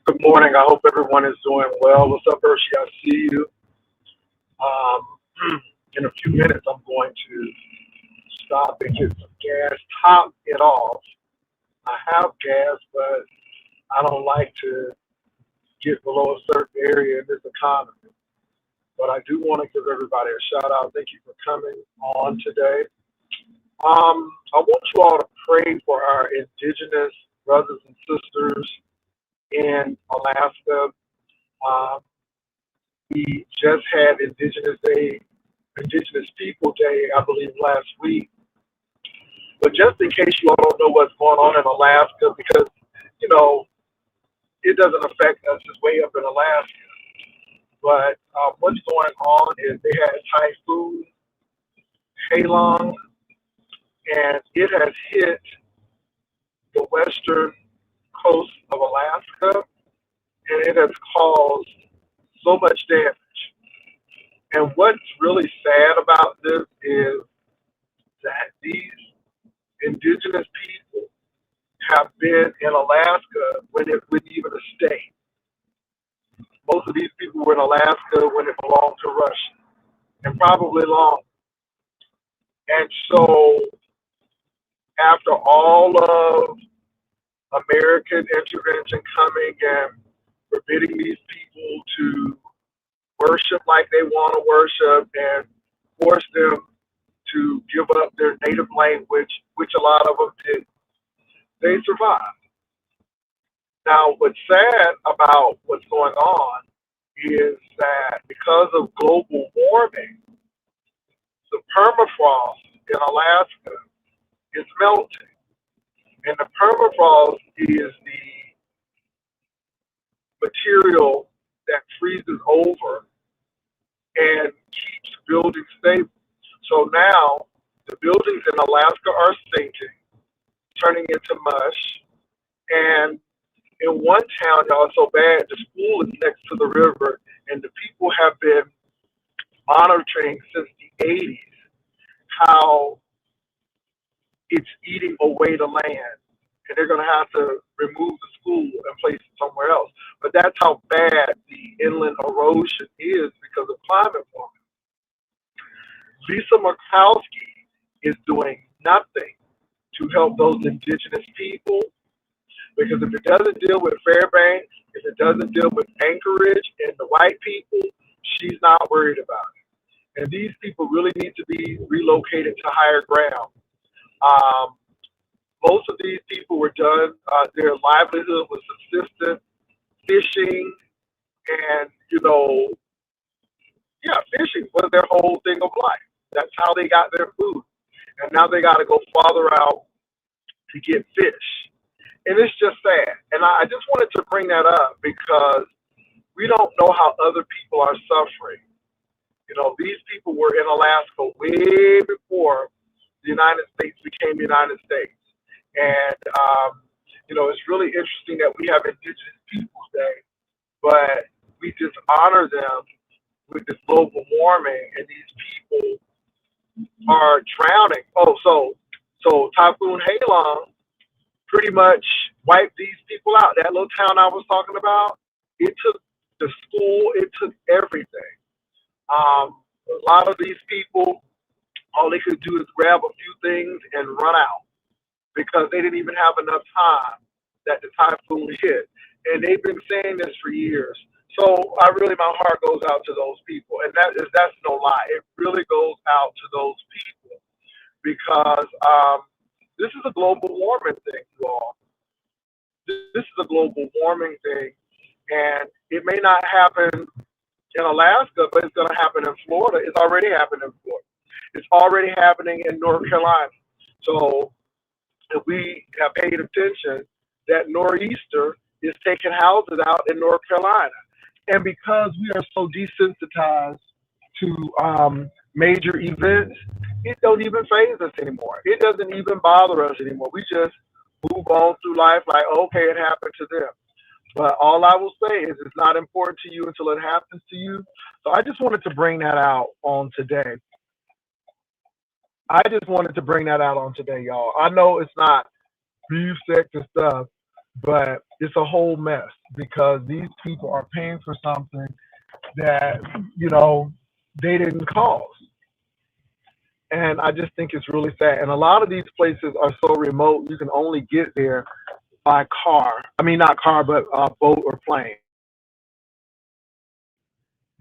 Good morning. I hope everyone is doing well. What's up, Hershey? I see you. In a few minutes, I'm going to stop and get some gas, top it off. I have gas, but I don't like to get below a certain area in this economy. But I do want to give everybody a shout out. Thank you for coming on today. I want you all to pray for our indigenous brothers and sisters in Alaska. Um, we just had Indigenous People Day, I believe, last week. But just in case you all don't know what's going on in Alaska, because you know it doesn't affect us, it's way up in Alaska. But what's going on is they had Typhoon Halong, and it has hit the western coast of Alaska, and it has caused so much damage. And what's really sad about this is that these indigenous people have been in Alaska when it wasn't even a state. Most of these people were in Alaska when it belonged to Russia, and probably long. And so, after all of American intervention coming and forbidding these people to worship like they want to worship and force them to give up their native language, which a lot of them did, they survived. Now, what's sad about what's going on is that because of global warming, the permafrost in Alaska is melting. And the permafrost is the material that freezes over and keeps buildings stable. So now the buildings in Alaska are sinking, turning into mush. And in one town, y'all, it's so bad, the school is next to the river, and the people have been monitoring since the 80s how it's eating away the land. And they're going to have to remove the school and place it somewhere else. But that's how bad the inland erosion is because of climate warming. Lisa Murkowski is doing nothing to help those indigenous people because if it doesn't deal with Fairbanks, if it doesn't deal with Anchorage and the white people, she's not worried about it. And these people really need to be relocated to higher ground. Um, Most of these people were done, their livelihood was subsistence, fishing, and, yeah, fishing was their whole thing of life. That's how they got their food. And now they got to go farther out to get fish. And it's just sad. And I just wanted to bring that up because we don't know how other people are suffering. These people were in Alaska way before the United States became the United States. And, it's really interesting that we have Indigenous Peoples Day, but we dishonor them with this global warming, and these people are drowning. So Typhoon Halong pretty much wiped these people out. That little town I was talking about, it took the school, it took everything. A lot of these people, all they could do is grab a few things and run out because they didn't even have enough time that the typhoon hit. And they've been saying this for years. So my heart goes out to those people. And that's no lie. It really goes out to those people because this is a global warming thing, you all. This is a global warming thing. And it may not happen in Alaska, but it's going to happen in Florida. It's already happened in Florida. It's already happening in North Carolina. So if we have paid attention, that nor'easter is taking houses out in North Carolina. And because we are so desensitized to major events, it don't even phase us anymore. It doesn't even bother us anymore. We just move on through life like, okay, it happened to them. But all I will say is it's not important to you until it happens to you. So I just wanted to bring that out on today. Y'all. I know it's not beef, sex, and stuff, but it's a whole mess because these people are paying for something that, you know, they didn't cause. And I just think it's really sad. And a lot of these places are so remote, you can only get there by car. I mean, not car, but boat or plane.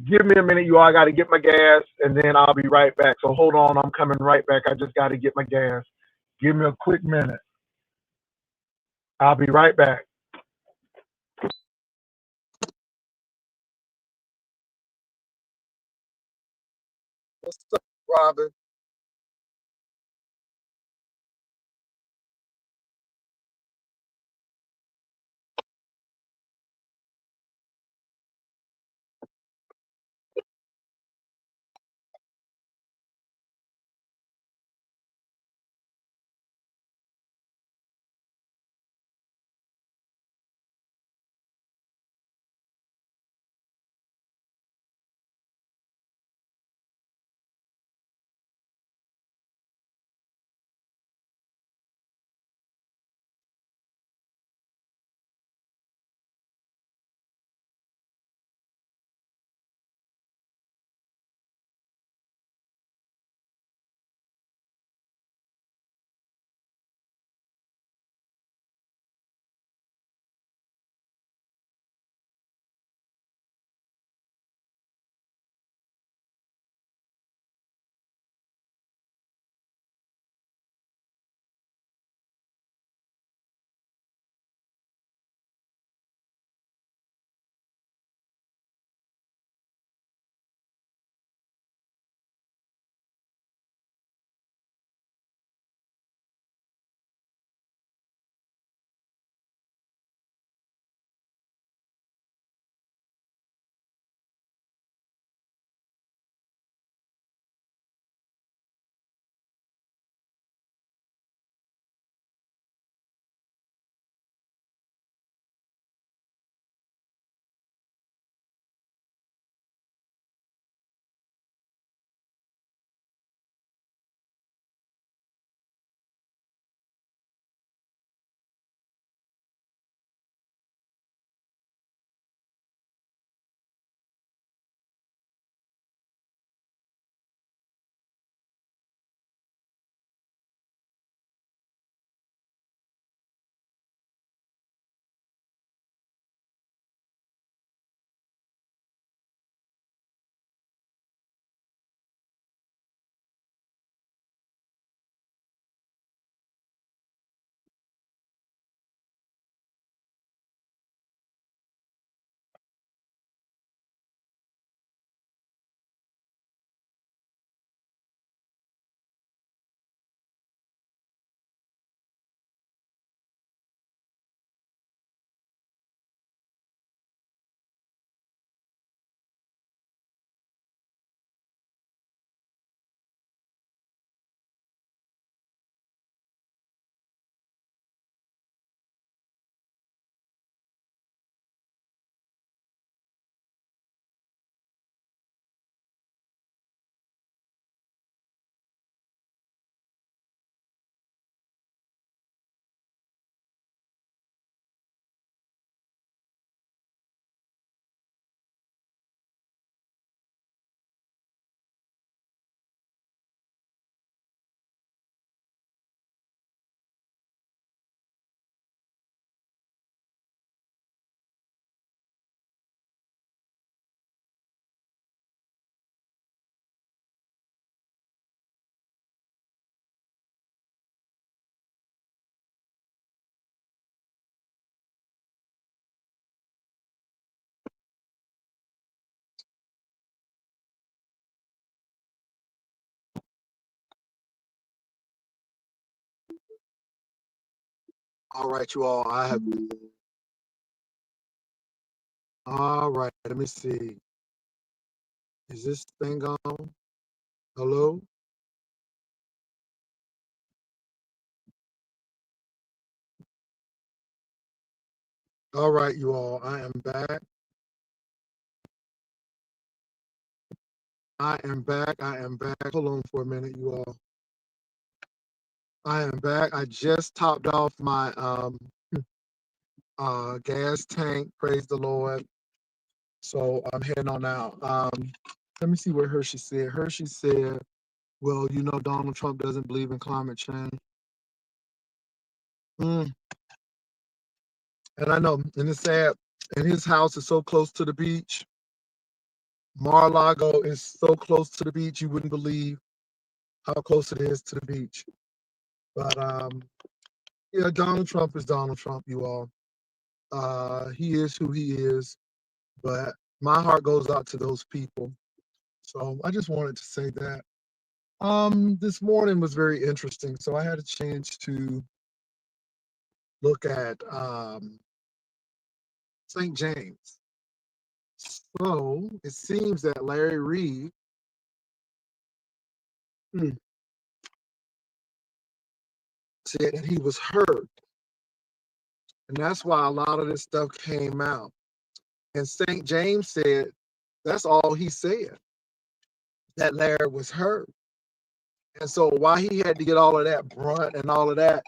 Give me a minute, you all. I got to get my gas, and then I'll be right back. So hold on, I'm coming right back. I just got to get my gas. Give me a quick minute. I'll be right back. What's up, Robin? All right, you all. I have. All right. Let me see. Is this thing on? Hello? All right, you all. I am back. I am back. I am back. Hold on for a minute, you all. I am back. I just topped off my gas tank. Praise the Lord. So I'm heading on out. Let me see what Hershey said. Hershey said, well, Donald Trump doesn't believe in climate change. Mm. And I know, and it's sad, and his house is so close to the beach. Mar-a-Lago is so close to the beach, you wouldn't believe how close it is to the beach. But yeah, Donald Trump is Donald Trump, you all. He is who he is, but my heart goes out to those people. So I just wanted to say that. This morning was very interesting. So I had a chance to look at St. James. So it seems that Larry Reed said that he was hurt. And that's why a lot of this stuff came out. And St. James said that's all he said, that Larry was hurt. And so why he had to get all of that brunt and all of that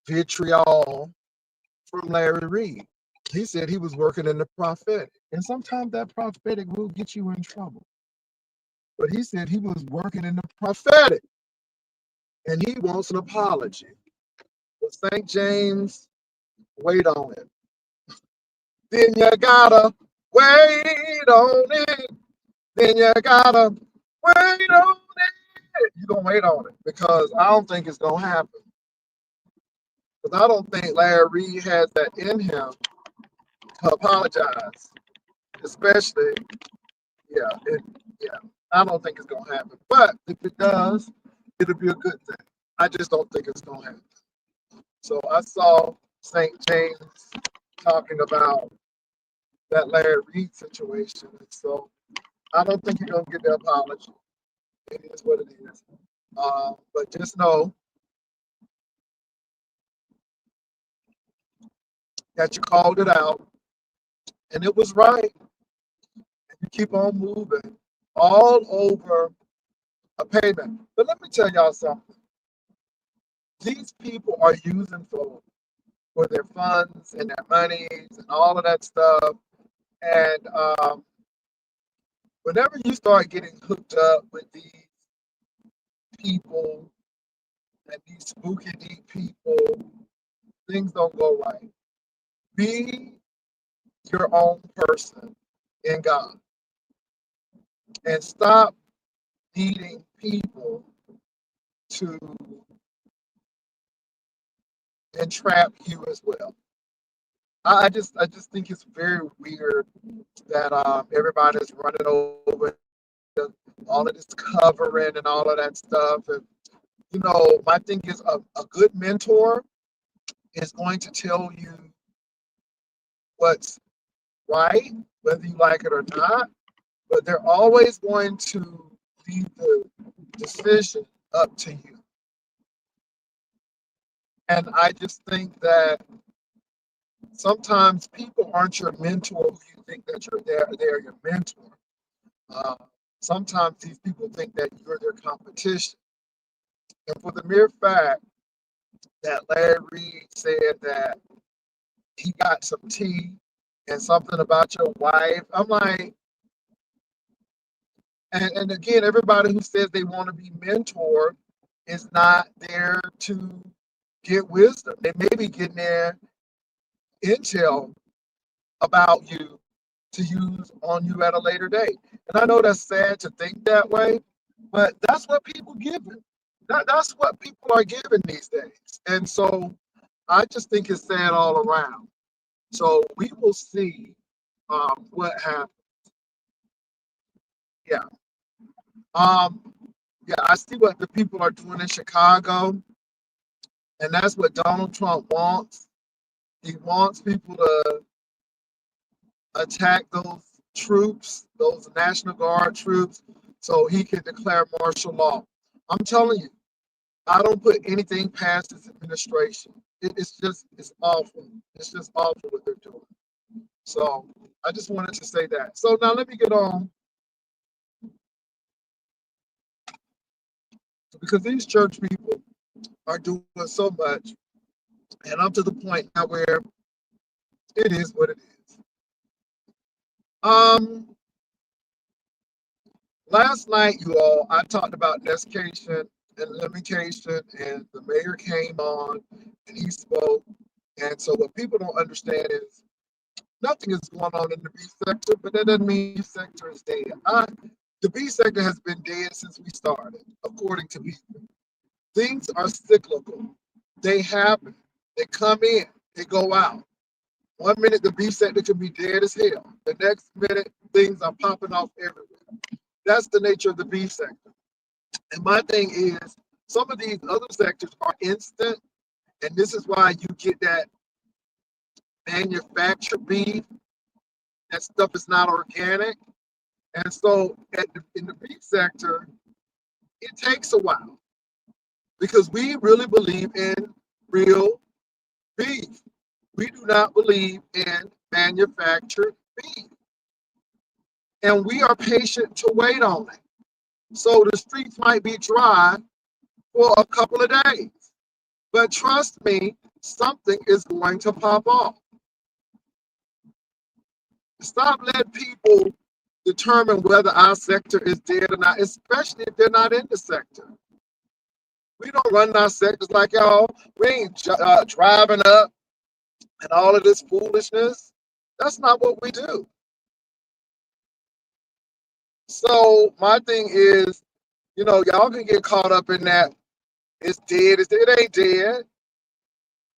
vitriol from Larry Reed. He said he was working in the prophetic. And sometimes that prophetic will get you in trouble. But he said he was working in the prophetic. And he wants an apology. But St. James, wait on it. Then you gotta wait on it. Then you gotta wait on it. You're gonna wait on it because I don't think it's gonna happen. Because I don't think Larry Reed has that in him to apologize. Especially, yeah, I don't think it's gonna happen. But if it does, it'll be a good thing. I just don't think it's gonna happen. So I saw St. James talking about that Larry Reed situation. And so I don't think you're gonna get the apology. It is what it is. But just know that you called it out and it was right. And you keep on moving all over a payment. But let me tell y'all something. These people are using for their funds and their monies and all of that stuff. And whenever you start getting hooked up with these people and these spooky deep people, things don't go right. Be your own person in God and stop needing people to entrap you as well. I just think it's very weird that everybody's running over all of this covering and all of that stuff. And my thing is a good mentor is going to tell you what's right, whether you like it or not, but they're always going to leave the decision up to you. And I just think that sometimes people aren't your mentor who you think that they're your mentor. Uh, Sometimes these people think that you're their competition. And for the mere fact that Larry Reed said that he got some tea and something about your wife, I'm like, and again, everybody who says they want to be mentored is not there to get wisdom. They may be getting their intel about you to use on you at a later date. And I know that's sad to think that way, but that's what people giving. That's what people are giving these days. And so I just think it's sad all around. So we will see what happens. Yeah. Um, yeah, I see what the people are doing in Chicago, and that's what Donald Trump wants. He wants people to attack those troops, those National Guard troops, so he can declare martial law. I'm telling you, I don't put anything past this administration. It's awful. It's just awful what they're doing. So I just wanted to say that. So now let me get on, because these church people are doing so much, and I'm to the point now where it is what it is. Um, Last night, you all, I talked about desiccation and limitation, and the mayor came on and he spoke. And so, what people don't understand is nothing is going on in the B sector, but that doesn't mean the B sector is dead. The B sector has been dead since we started, according to people. Things are cyclical. They happen. They come in. They go out. 1 minute the B sector can be dead as hell. The next minute things are popping off everywhere. That's the nature of the B sector. And my thing is, some of these other sectors are instant, and this is why you get that manufactured beef. That stuff is not organic. And so in the beef sector, it takes a while because we really believe in real beef. We do not believe in manufactured beef. And we are patient to wait on it. So the streets might be dry for a couple of days. But trust me, something is going to pop off. Stop letting people determine whether our sector is dead or not, especially if they're not in the sector. We don't run our sectors like y'all. We ain't driving up and all of this foolishness. That's not what we do. So my thing is, y'all can get caught up in that. It's dead. It ain't dead.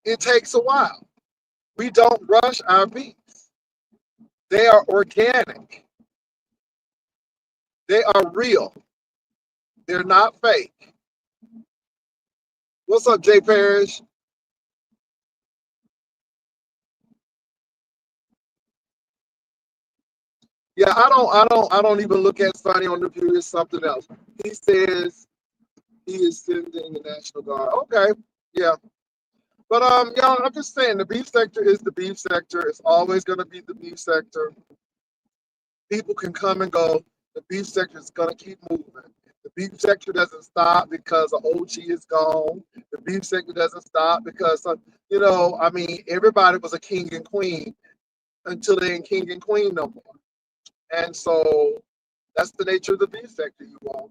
It takes a while. We don't rush our beats. They are organic. They are real. They're not fake. What's up, Jay Parrish? Yeah, I don't even look at Sonny on the View. It's something else. He says he is sending the National Guard. Okay, yeah. But y'all, I'm just saying the beef sector is the beef sector. It's always gonna be the beef sector. People can come and go. The beef sector is gonna keep moving. The beef sector doesn't stop because the OG is gone. The beef sector doesn't stop because everybody was a king and queen until they ain't king and queen no more. And so that's the nature of the beef sector, you all.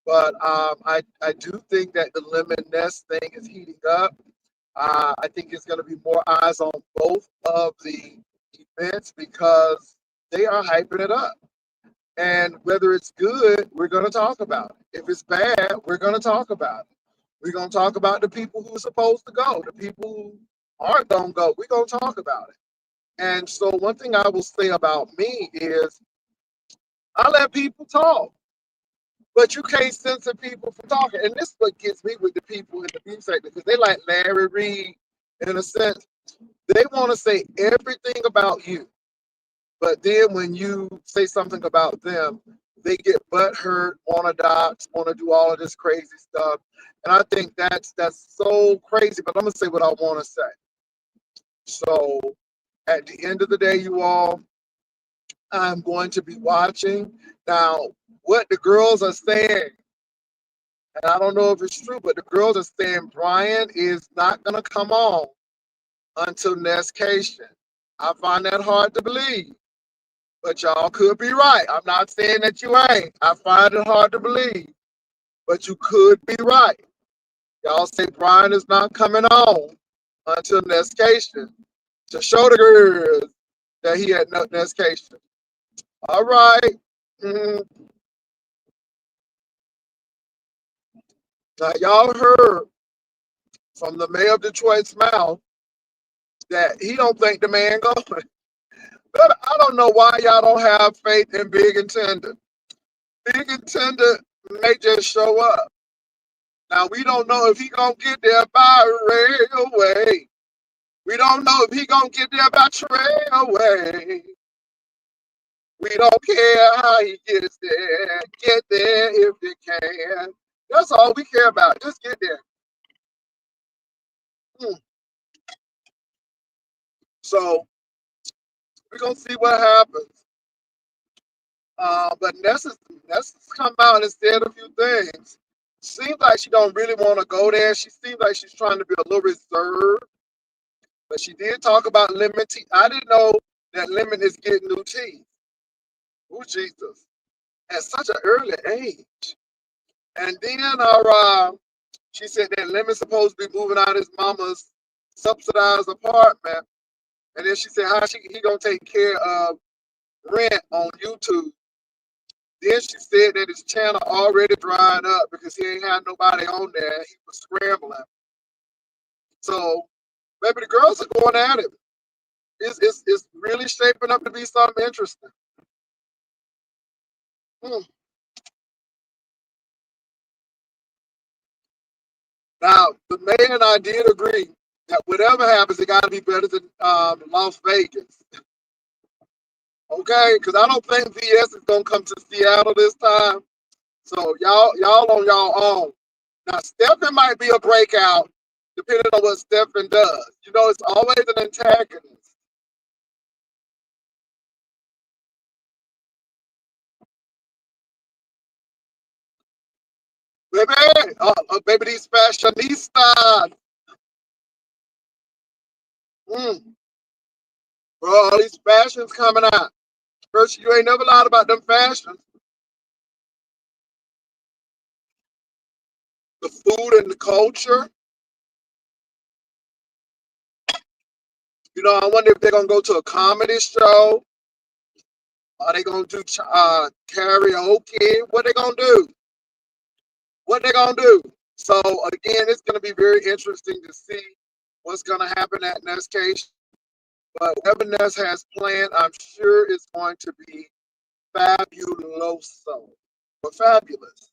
But I do think that the lemon nest thing is heating up. I think it's going to be more eyes on both of the events because they are hyping it up. And whether it's good, we're going to talk about it. If it's bad, we're going to talk about it. We're going to talk about the people who are supposed to go, the people who aren't going to go. We're going to talk about it. And so one thing I will say about me is I let people talk. But you can't censor people for talking. And this is what gets me with the people in the beef sector, because they like Larry Reed, in a sense. They want to say everything about you. But then when you say something about them, they get butthurt, want to dox, want to do all of this crazy stuff. And I think that's so crazy. But I'm going to say what I want to say. So at the end of the day, you all, I'm going to be watching. Now, what the girls are saying, and I don't know if it's true, but the girls are saying Brian is not going to come on until Nescation. I find that hard to believe, but y'all could be right. I'm not saying that you ain't. I find it hard to believe, but you could be right. Y'all say Brian is not coming on until Nescation to show the girls that he had no Nescation. All right. Mm-hmm. Now, y'all heard from the mayor of Detroit's mouth that he don't think the man going. But I don't know why y'all don't have faith in Big and Tender. Big and Tender may just show up. Now, we don't know if he going to get there by railway. We don't know if he going to get there by trailway. We don't care how he gets there. Get there if you can. That's all we care about. Just get there. So we're gonna see what happens. But Nessa's come out and said a few things. Seems like she don't really want to go there. She seems like she's trying to be a little reserved. But she did talk about lemon tea. I didn't know that lemon is getting new teeth. Oh, Jesus. At such an early age. And then she said that Lemon's supposed to be moving out of his mama's subsidized apartment. And then she said how he gonna take care of rent on YouTube. Then she said that his channel already dried up because he ain't had nobody on there. He was scrambling. So maybe the girls are going at it. It's really shaping up to be something interesting. Hmm. Now, the mayor and I did agree that whatever happens, it got to be better than Las Vegas. Okay, because I don't think VS is gonna come to Seattle this time. So y'all on y'all own. Now Stephen might be a breakout, depending on what Stephen does. You know, it's always an antagonist. Baby, these fashionistas. Mm, bro, all these fashions coming out. First, you ain't never lied about them fashions. The food and the culture. You know, I wonder if they're gonna go to a comedy show. Are they gonna do karaoke? What they gonna do? What they gonna do? So again, it's gonna be very interesting to see what's gonna happen at Nestcation. But whatever Nest has planned, I'm sure it's going to be fabuloso or fabulous.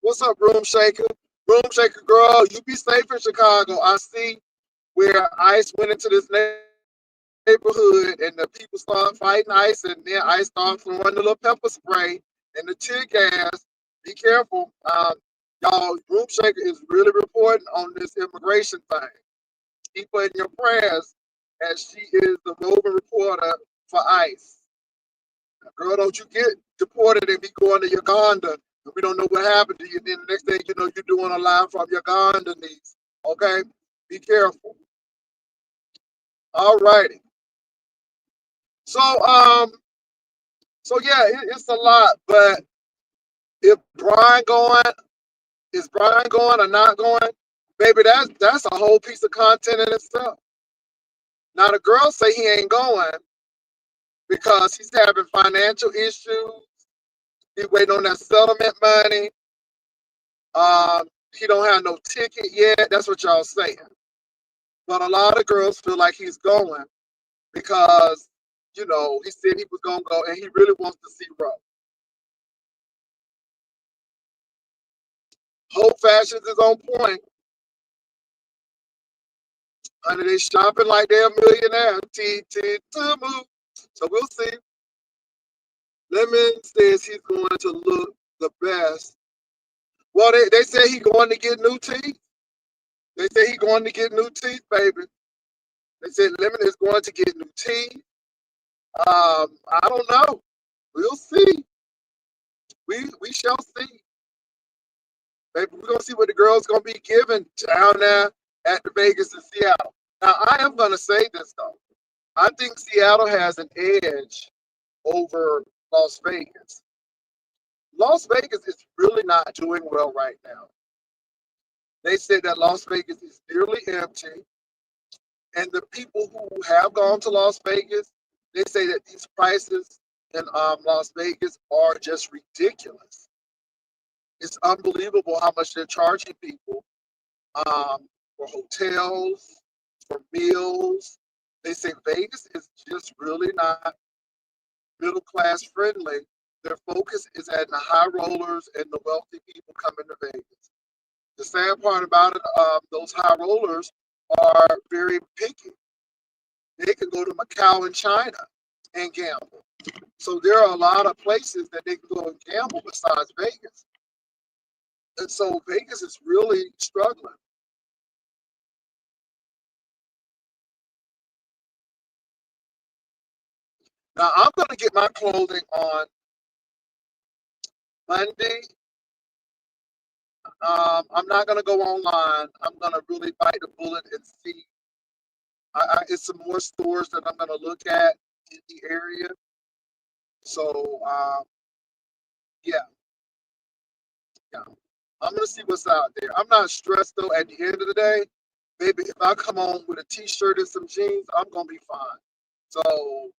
What's up, Room Shaker? Room Shaker girl, you be safe in Chicago. I see where ICE went into this neighborhood and the people start fighting ICE, and then ICE started throwing the little pepper spray and the tear gas. Be careful. Y'all, Room Shaker is really reporting on this immigration thing. Keep her in your prayers as she is the roving reporter for ICE. Now, girl, don't you get deported and be going to Uganda and we don't know what happened to you. Then the next thing you know, you're doing a live from Uganda. Okay? Be careful. All righty. So yeah, it's a lot, but if Brian going, is Brian going or not going? Baby, that's a whole piece of content in itself. Now the girls say he ain't going because he's having financial issues. He's waiting on that settlement money. He don't have no ticket yet. That's what y'all saying. But a lot of girls feel like he's going because, you know, he said he was gonna go and he really wants to see Ro. Hope Fashions is on point. Honey, they shopping like they're a millionaire. To move. So we'll see. Lemon says he's going to look the best. Well, they say he's going to get new teeth. They say he's going to get new teeth, baby. They said Lemon is going to get new teeth. I don't know. We'll see. We shall see. Baby, we're gonna see what the girls gonna be given down there at the Vegas and Seattle. Now I am gonna say this though. I think Seattle has an edge over Las Vegas. Las Vegas is really not doing well right now. They said that Las Vegas is nearly empty. And the people who have gone to Las Vegas, they say that these prices in Las Vegas are just ridiculous. It's unbelievable how much they're charging people for hotels, for meals. They say Vegas is just really not middle class friendly. Their focus is at the high rollers and the wealthy people coming to Vegas. The sad part about it, those high rollers are very picky. They can go to Macau and China and gamble. So there are a lot of places that they can go and gamble besides Vegas. And so Vegas is really struggling. Now I'm going to get my clothing on Monday. I'm not going to go online. I'm going to really bite the bullet and see It's some more stores that I'm gonna look at in the area. So yeah, yeah. I'm gonna see what's out there. I'm not stressed though. At the end of the day, baby, if I come home with a t-shirt and some jeans, I'm gonna be fine. So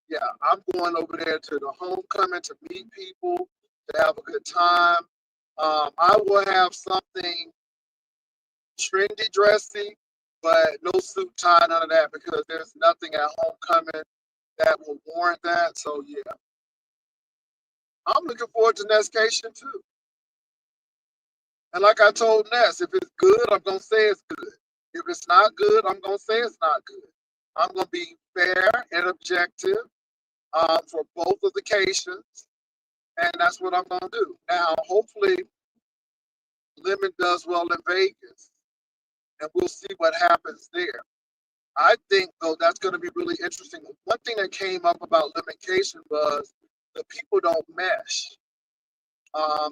yeah, I'm going over there to the homecoming to meet people, to have a good time. I will have something trendy, dressy, but no suit tie, none of that, because there's nothing at homecoming that will warrant that. So yeah, I'm looking forward to Nestcation too. And like I told Ness, if it's good, I'm gonna say it's good. If it's not good, I'm gonna say it's not good. I'm gonna be fair and objective for both of the cases, and that's what I'm gonna do. Now, hopefully, Lemon does well in Vegas, and we'll see what happens there. I think though that's going to be really interesting. One thing that came up about Lemoncation was the people don't mesh.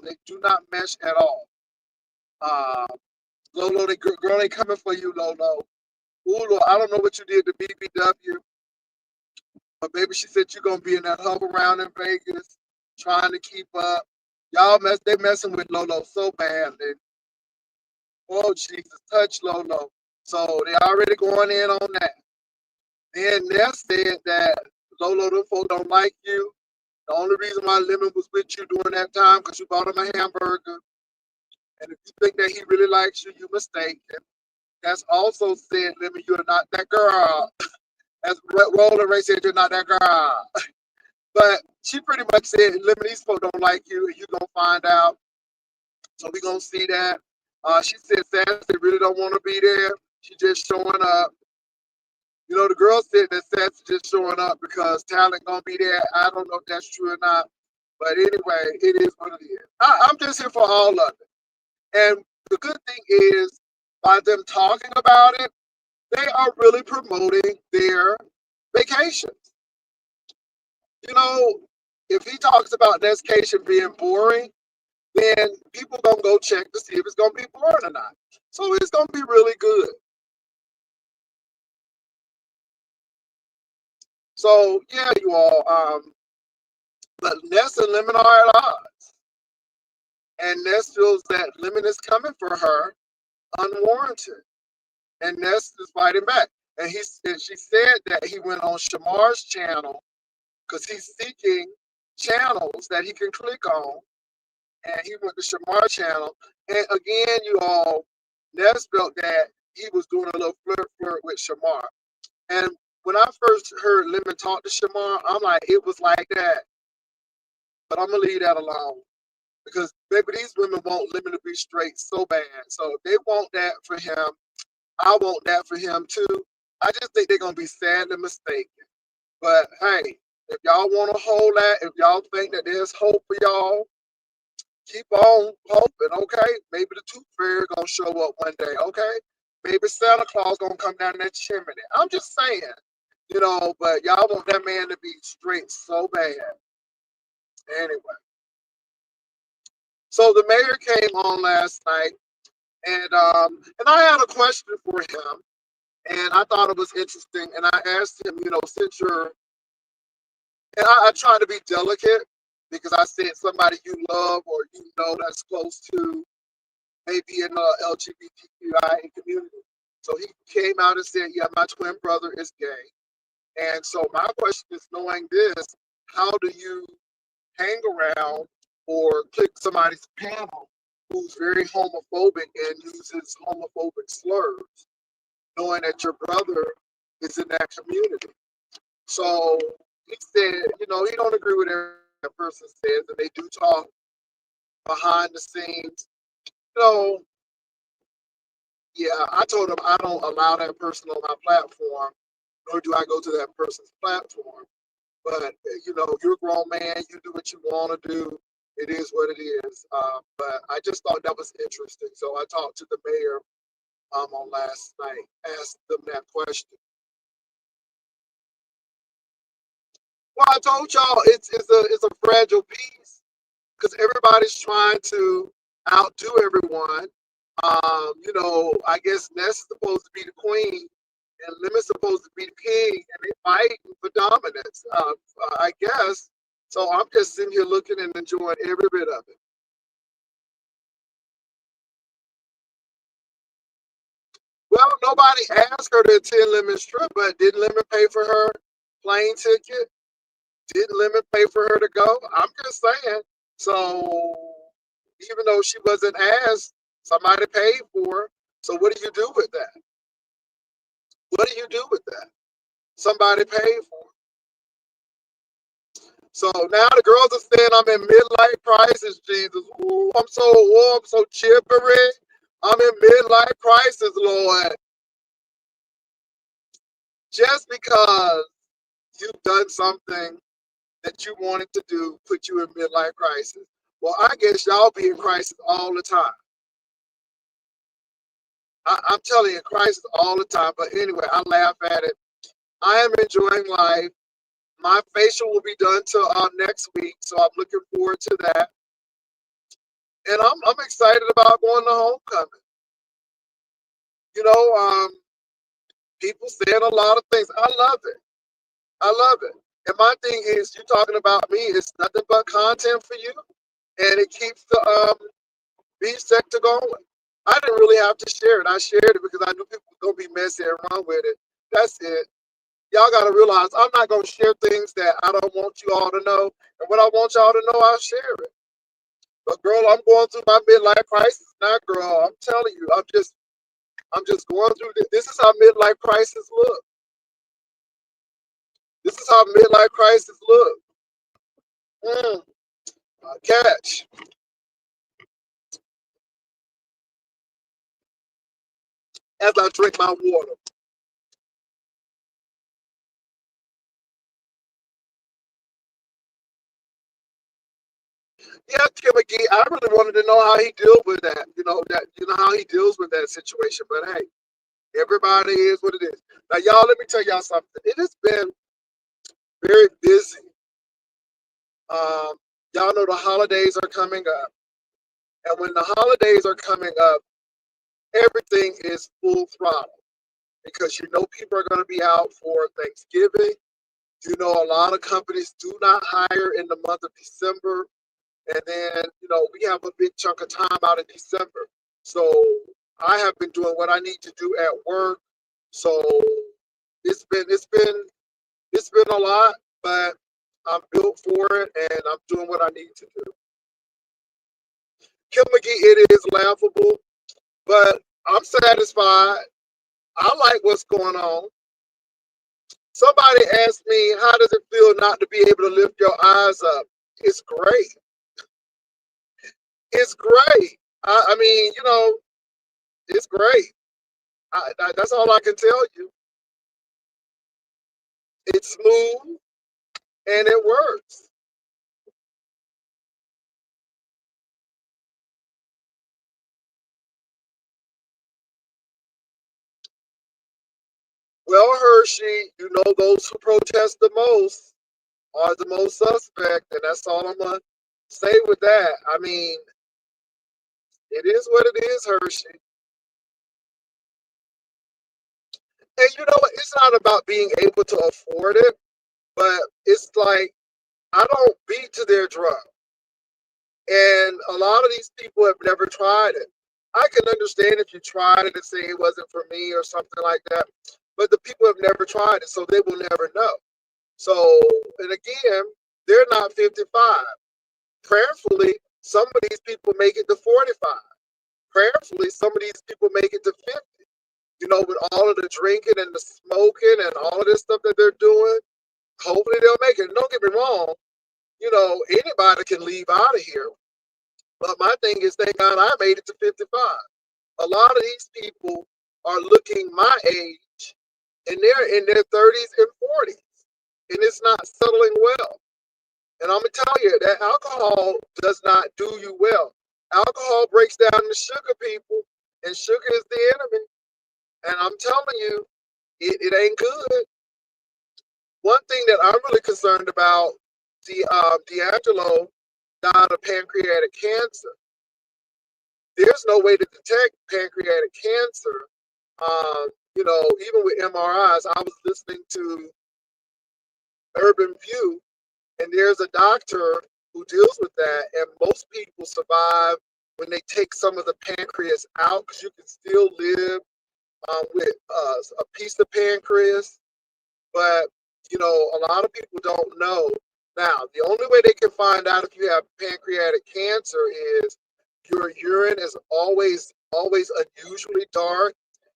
They do not mesh at all. Uh, Lolo, the girl ain't coming for you, Lolo. Ooh, I don't know what you did to BBW, but baby, she said you're gonna be in that hub around in Vegas, trying to keep up. They messing with Lolo so badly. Oh Jesus, touch Lolo. So they already going in on that. Then Ness said that Lolo, them folk don't like you. The only reason why Lemon was with you during that time because you bought him a hamburger. And if you think that he really likes you, you're mistaken. That's also said, Lemon, you're not that girl. As Roller Ray said, you're not that girl. But she pretty much said, Lemon, these folk don't like you, and you're going to find out. So we're going to see that. She said Sassy really don't want to be there. She just showing up. You know, the girl said that Sassy just showing up because talent going to be there. I don't know if that's true or not. But anyway, it is what it is. I'm just here for all of it. And the good thing is, by them talking about it, they are really promoting their vacations. You know, if he talks about Nestcation being boring, then people gonna go check to see if it's gonna be boring or not. So it's gonna be really good. So yeah, you all. But Ness and Lemon are at odds, and Ness feels that Lemon is coming for her unwarranted, and Ness is fighting back. And she said that he went on Shamar's channel because he's seeking channels that he can click on, and he went to Shamar channel. And again, you all, Ness felt that he was doing a little flirt with Shamar. And when I first heard Lemon talk to Shamar, I'm like, it was like that. But I'm gonna leave that alone because baby, these women want Lemon to be straight so bad. So if they want that for him, I want that for him too. I just think they're gonna be sadly mistaken. But hey, if y'all want to hold that, if y'all think that there's hope for y'all, keep on hoping, okay? Maybe the Tooth Fairy gonna show up one day, okay? Maybe Santa Claus gonna come down that chimney. I'm just saying, you know, but y'all want that man to be straight so bad. Anyway, so the mayor came on last night, and I had a question for him, and I thought it was interesting, and I asked him, you know, since you're, and I try to be delicate because I said somebody you love or you know that's close to maybe in the LGBTQI community. So he came out and said, yeah, my twin brother is gay. And so my question is, knowing this, how do you hang around or click somebody's panel who's very homophobic and uses homophobic slurs, knowing that your brother is in that community? So he said, you know, he don't agree with everything that person says, and they do talk behind the scenes. So yeah, I told him I don't allow that person on my platform, nor do I go to that person's platform. But you know, you're a grown man. You do what you want to do. It is what it is. But I just thought that was interesting. So I talked to the mayor on last night, asked them that question. Well, I told y'all it's a fragile piece because everybody's trying to outdo everyone. You know, I guess Ness is supposed to be the queen, and Lemon's supposed to be the king, and they fighting for dominance. I guess. So I'm just sitting here looking and enjoying every bit of it. Well, nobody asked her to attend Lemon's trip, but didn't Lemon pay for her plane ticket? Didn't Lemon pay for her to go? I'm just saying. So even though she wasn't asked, somebody paid for her. So what do you do with that? What do you do with that? Somebody paid for her. So now the girls are saying I'm in midlife crisis, Jesus. Ooh, I'm so warm, so chippery. I'm in midlife crisis, Lord. Just because you've done something that you wanted to do put you in midlife crisis. Well, I guess y'all be in crisis all the time. I'm telling you, crisis all the time. But anyway, I laugh at it. I am enjoying life. My facial will be done till next week, so I'm looking forward to that. And I'm excited about going to homecoming. You know, people saying a lot of things. I love it. I love it. And my thing is, you talking about me, it's nothing but content for you, and it keeps the beef sector going. I didn't really have to share it. I shared it because I knew people were gonna be messy and run with it. That's it. Y'all gotta realize I'm not gonna share things that I don't want you all to know. And what I want y'all to know, I'll share it. But girl, I'm going through my midlife crisis now, girl. I'm telling you, I'm just going through this. This is how midlife crisis look. This is how midlife crisis look. Catch. As I drink my water. Yeah, Kim McGee, I really wanted to know how he deals with that. You know how he deals with that situation. But hey, everybody is what it is. Now, y'all, let me tell y'all something. It has been very busy. Um, y'all know the holidays are coming up, and when the holidays are coming up, everything is full throttle because you know people are going to be out for Thanksgiving. You know, a lot of companies do not hire in the month of December. And then, we have a big chunk of time out in December. So I have been doing what I need to do at work. So it's been a lot, but I'm built for it and I'm doing what I need to do. Kim McGee, it is laughable, but I'm satisfied. I like what's going on. Somebody asked me, how does it feel not to be able to lift your eyes up? It's great. It's great. I mean, it's great. That's all I can tell you. It's smooth and it works. Well, Hershey, those who protest the most are the most suspect, and that's all I'm gonna say with that. I mean, it is what it is, Hershey. And you know what? It's not about being able to afford it, but it's like I don't beat to their drum. And a lot of these people have never tried it. I can understand if you tried it and say it wasn't for me or something like that, but the people have never tried it, so they will never know. So, and again, they're not 55. Prayerfully, some of these people make it to 45. Prayerfully, some of these people make it to 50. With all of the drinking and the smoking and all of this stuff that they're doing, hopefully they'll make it. Don't get me wrong, anybody can leave out of here. But my thing is, thank God I made it to 55. A lot of these people are looking my age, and they're in their 30s and 40s, and it's not settling well. And I'm gonna tell you that alcohol does not do you well. Alcohol breaks down the sugar, people, and sugar is the enemy. And I'm telling you, it ain't good. One thing that I'm really concerned about, D'Angelo died of pancreatic cancer. There's no way to detect pancreatic cancer even with MRIs, I was listening to Urban View, and there's a doctor who deals with that, and most people survive when they take some of the pancreas out, because you can still live with a piece of pancreas. But a lot of people don't know. Now, the only way they can find out if you have pancreatic cancer is your urine is always unusually dark.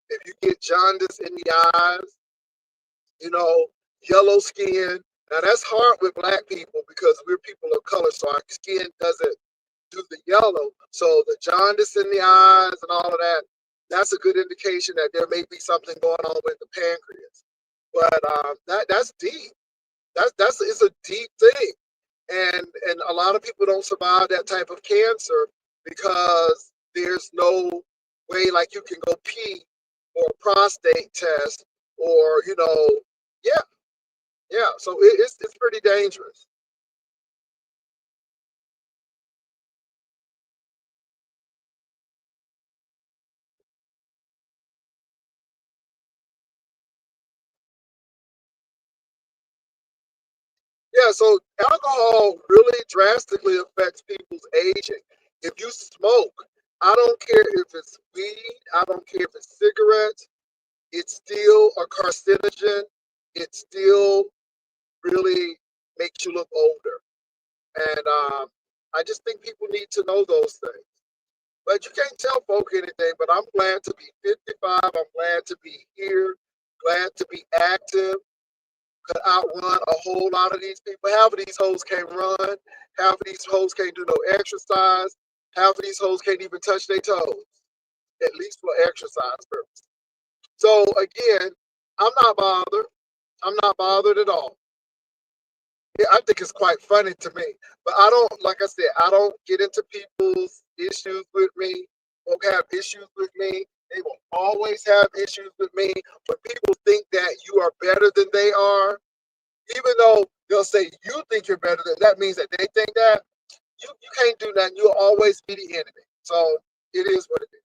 If you get jaundice in the eyes, yellow skin. Now that's hard with Black people because we're people of color, so our skin doesn't do the yellow. So the jaundice in the eyes and all of that, that's a good indication that there may be something going on with the pancreas. But that's deep. It's a deep thing, and a lot of people don't survive that type of cancer because there's no way like you can go pee or a prostate test or yeah. So it's pretty dangerous. Yeah, so alcohol really drastically affects people's aging. If you smoke, I don't care if it's weed, I don't care if it's cigarettes, it's still a carcinogen. It still really makes you look older. And I just think people need to know those things. But you can't tell folk anything, but I'm glad to be 55. I'm glad to be here, glad to be active, could outrun a whole lot of these people. Half of these hoes can't run. Half of these hoes can't do no exercise. Half of these hoes can't even touch their toes, at least for exercise purposes. So again, I'm not bothered. I'm not bothered at all. Yeah, I think it's quite funny to me. But I don't, like I said, I don't get into people's issues with me. Folk have issues with me. They will always have issues with me. When people think that you are better than they are, even though they'll say you think you're better than, that means that they think that you can't do that. You'll always be the enemy. So it is what it is.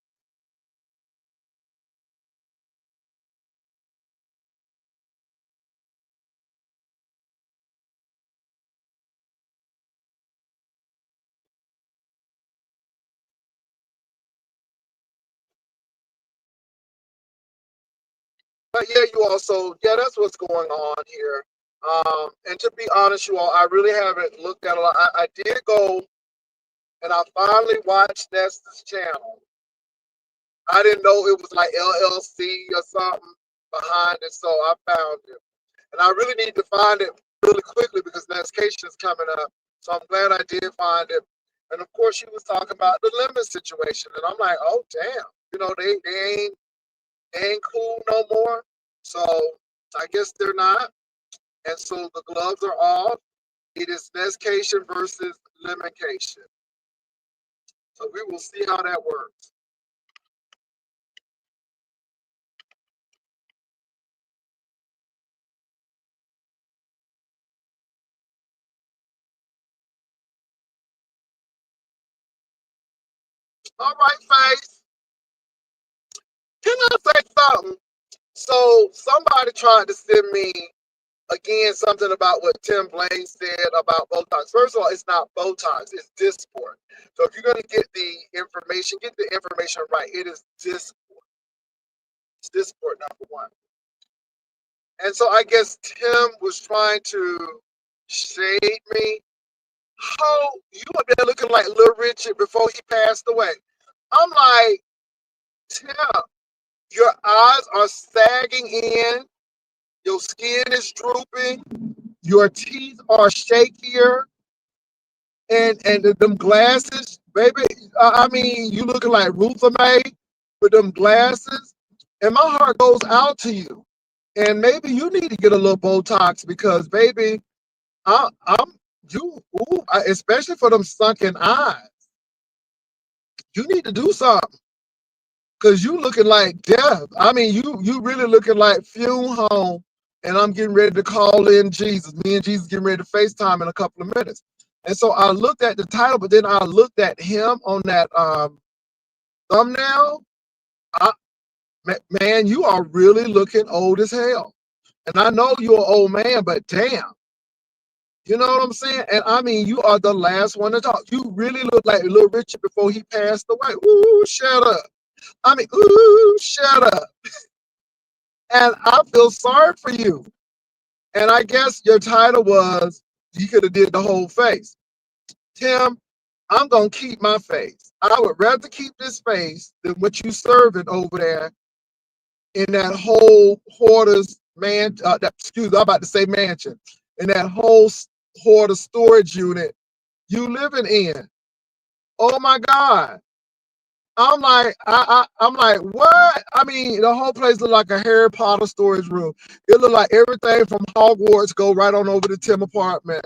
But yeah, you also, yeah, that's what's going on here. And to be honest, you all, I really haven't looked at a lot. I did go and I finally watched Nesta's channel. I didn't know it was like LLC or something behind it, so I found it. And I really need to find it really quickly because Nescation is coming up. So I'm glad I did find it. And of course, she was talking about the lemon situation, and I'm like, oh damn, they ain't cool no more. So I guess they're not. And so the gloves are off. It is Nescation versus Lemoncation. So we will see how that works. All right, Face. Can I say something? So somebody tried to send me again something about what Tim Blaine said about Botox. First of all, it's not Botox, it's Dysport. So if you're going to get the information right. It is Dysport. It's Dysport number one. And so I guess Tim was trying to shade me. How you up there looking like Little Richard before he passed away? I'm like, Tim, your eyes are sagging in, your skin is drooping, your teeth are shakier, and them glasses, baby. I mean, you looking like Rutha May with them glasses, and my heart goes out to you. And maybe you need to get a little Botox because, baby, I'm you, especially for them sunken eyes. You need to do something because you looking like death. I mean, you really looking like fume home. And I'm getting ready to call in Jesus. Me and Jesus getting ready to FaceTime in a couple of minutes. And so I looked at the title, but then I looked at him on that thumbnail. I, Man, you are really looking old as hell. And I know you're an old man, but damn. You know what I'm saying? And I mean, you are the last one to talk. You really look like Little Richard before he passed away. Ooh, shut up. I mean, ooh, shut up. And I feel sorry for you. And I guess your title was, you could have did the whole face. Tim, I'm going to keep my face. I would rather keep this face than what you serving over there in that whole hoarder's excuse me, I'm about to say mansion, in that whole hoarder storage unit you living in. Oh my God. I'm like, I'm like, what? I mean, the whole place looked like a Harry Potter storage room. It looked like everything from Hogwarts go right on over to Tim apartment.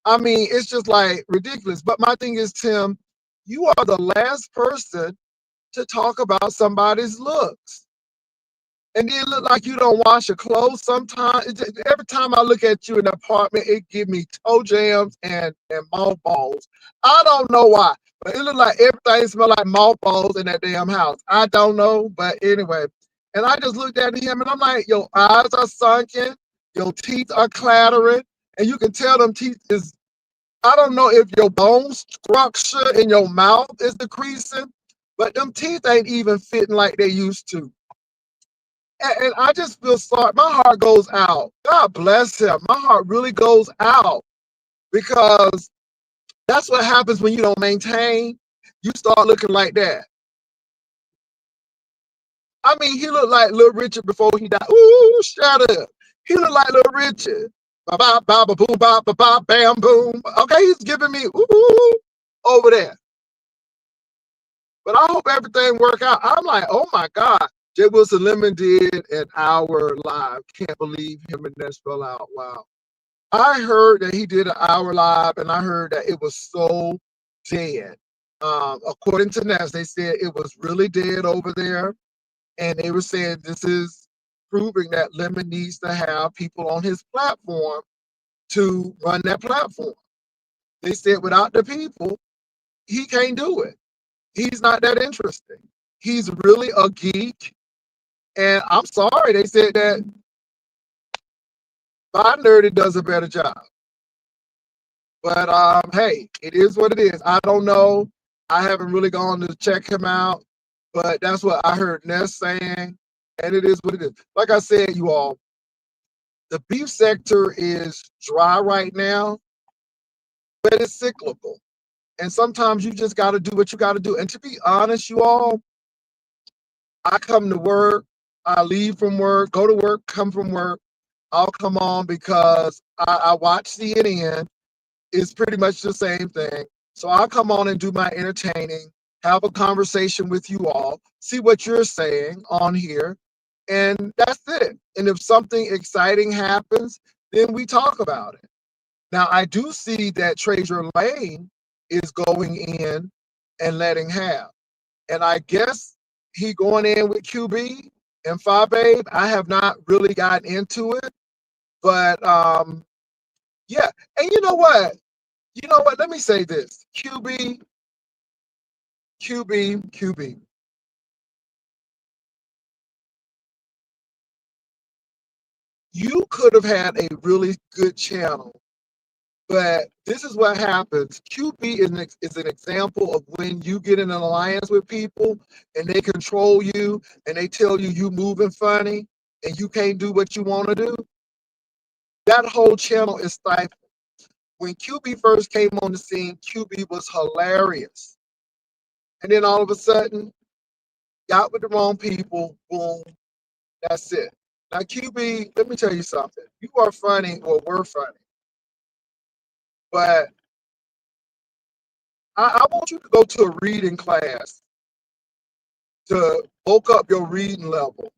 I mean, it's just like ridiculous. But my thing is, Tim, you are the last person to talk about somebody's looks. And then look like you don't wash your clothes sometimes. Every time I look at you in the apartment, it give me toe jams and mothballs. I don't know why, but it look like everything smell like mothballs in that damn house. I don't know, but anyway. And I just looked at him and I'm like, your eyes are sunken, your teeth are clattering, and you can tell them teeth is, I don't know if your bone structure in your mouth is decreasing, but them teeth ain't even fitting like they used to. And I just feel sorry. My heart goes out. God bless him. My heart really goes out because that's what happens when you don't maintain. You start looking like that. I mean, he looked like Little Richard before he died. Ooh, shut up. He looked like Little Richard. Ba ba ba ba boom ba ba ba bam boom. Okay, he's giving me ooh over there. But I hope everything work out. I'm like, oh my God. J. Wilson Lemon did an hour live. Can't believe him and Ness fell out. Wow. I heard that he did an hour live, and I heard that it was so dead. According to Ness, they said it was really dead over there. And they were saying this is proving that Lemon needs to have people on his platform to run that platform. They said without the people, he can't do it. He's not that interesting. He's really a geek. And I'm sorry, they said that Bob Nerdy does a better job. But hey, it is what it is. I don't know. I haven't really gone to check him out, but that's what I heard Ness saying, and it is what it is. Like I said, you all, the beef sector is dry right now, but it's cyclical. And sometimes you just got to do what you got to do. And to be honest, you all, I come to work, I leave from work, go to work, come from work. I'll come on because I watch CNN. It's pretty much the same thing. So I'll come on and do my entertaining, have a conversation with you all, see what you're saying on here, and that's it. And if something exciting happens, then we talk about it. Now, I do see that Treasure Lane is going in and letting have. And I guess he going in with QB and Fababe. I have not really gotten into it. But yeah. And you know what? You know what? Let me say this. QB. You could have had a really good channel, but this is what happens. QB is an example of when you get in an alliance with people and they control you and they tell you you moving funny and you can't do what you want to do. That whole channel is stifled. When QB first came on the scene, QB was hilarious. And then all of a sudden, got with the wrong people, boom, that's it. Now, QB, let me tell you something. You are funny or were funny. But I want you to go to a reading class to bulk up your reading level.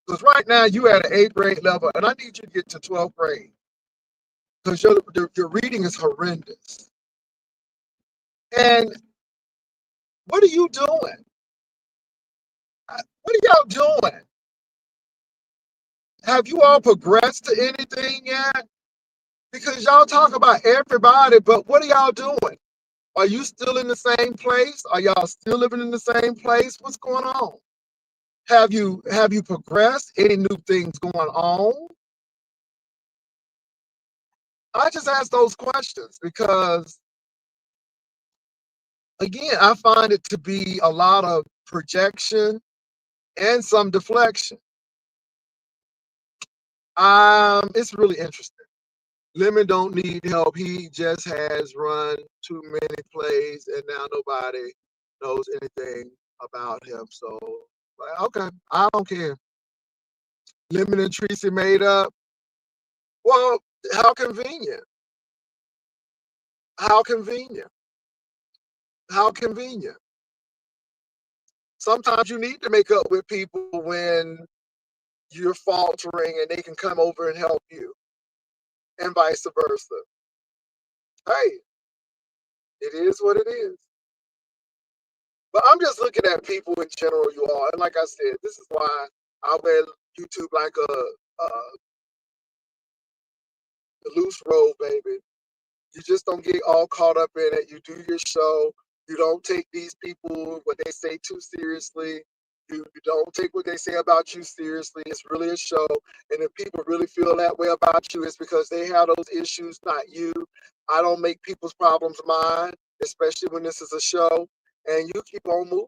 Because right now you at an 8th grade level, and I need you to get to 12th grade. Because your reading is horrendous. And what are you doing? What are y'all doing? Have you all progressed to anything yet? Because y'all talk about everybody, but what are y'all doing? Are you still in the same place? Are y'all still living in the same place? What's going on? Have you progressed? Any new things going on? I just ask those questions because, again, I find it to be a lot of projection and some deflection. It's really interesting. Lemon don't need help. He just has run too many plays, and now nobody knows anything about him. So, like, okay, I don't care. Lemon and Tracy made up. Well, how convenient. How convenient. How convenient. Sometimes you need to make up with people when you're faltering and they can come over and help you, and vice versa. Hey, it is what it is. But I'm just looking at people in general, you all. And like I said, this is why I wear YouTube like a loose robe, baby. You just don't get all caught up in it. You do your show. You don't take these people, what they say, too seriously. You don't take what they say about you seriously. It's really a show. And if people really feel that way about you, it's because they have those issues, not you. I don't make people's problems mine, especially when this is a show. And you keep on moving.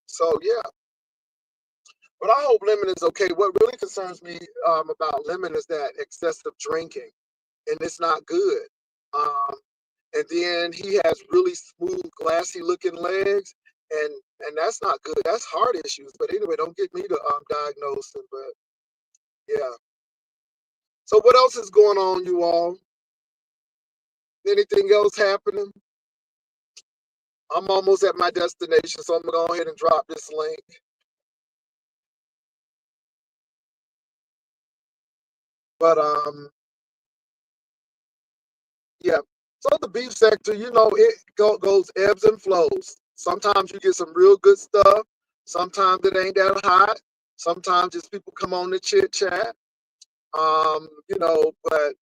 So, yeah. But I hope Lemon is okay. What really concerns me about Lemon is that excessive drinking, and it's not good. Um, and then he has really smooth, glassy-looking legs, and that's not good. That's heart issues. But anyway, don't get me to diagnose him. But yeah. So what else is going on, you all? Anything else happening? I'm almost at my destination, so I'm gonna go ahead and drop this link. But yeah. So the beef sector, it goes ebbs and flows. Sometimes you get some real good stuff. Sometimes it ain't that hot. Sometimes just people come on to chit chat. But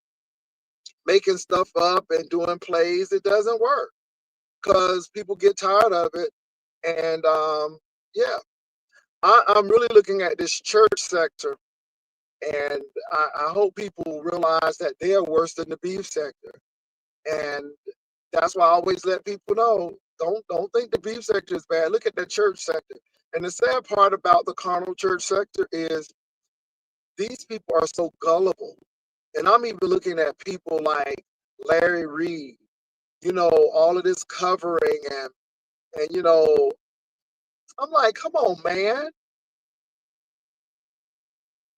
making stuff up and doing plays, it doesn't work because people get tired of it. And yeah, I'm really looking at this church sector, and I hope people realize that they are worse than the beef sector. And that's why I always let people know, don't think the beef sector is bad. Look at the church sector. And the sad part about the carnal church sector is these people are so gullible. And I'm even looking at people like Larry Reed, all of this covering and I'm like, come on, man.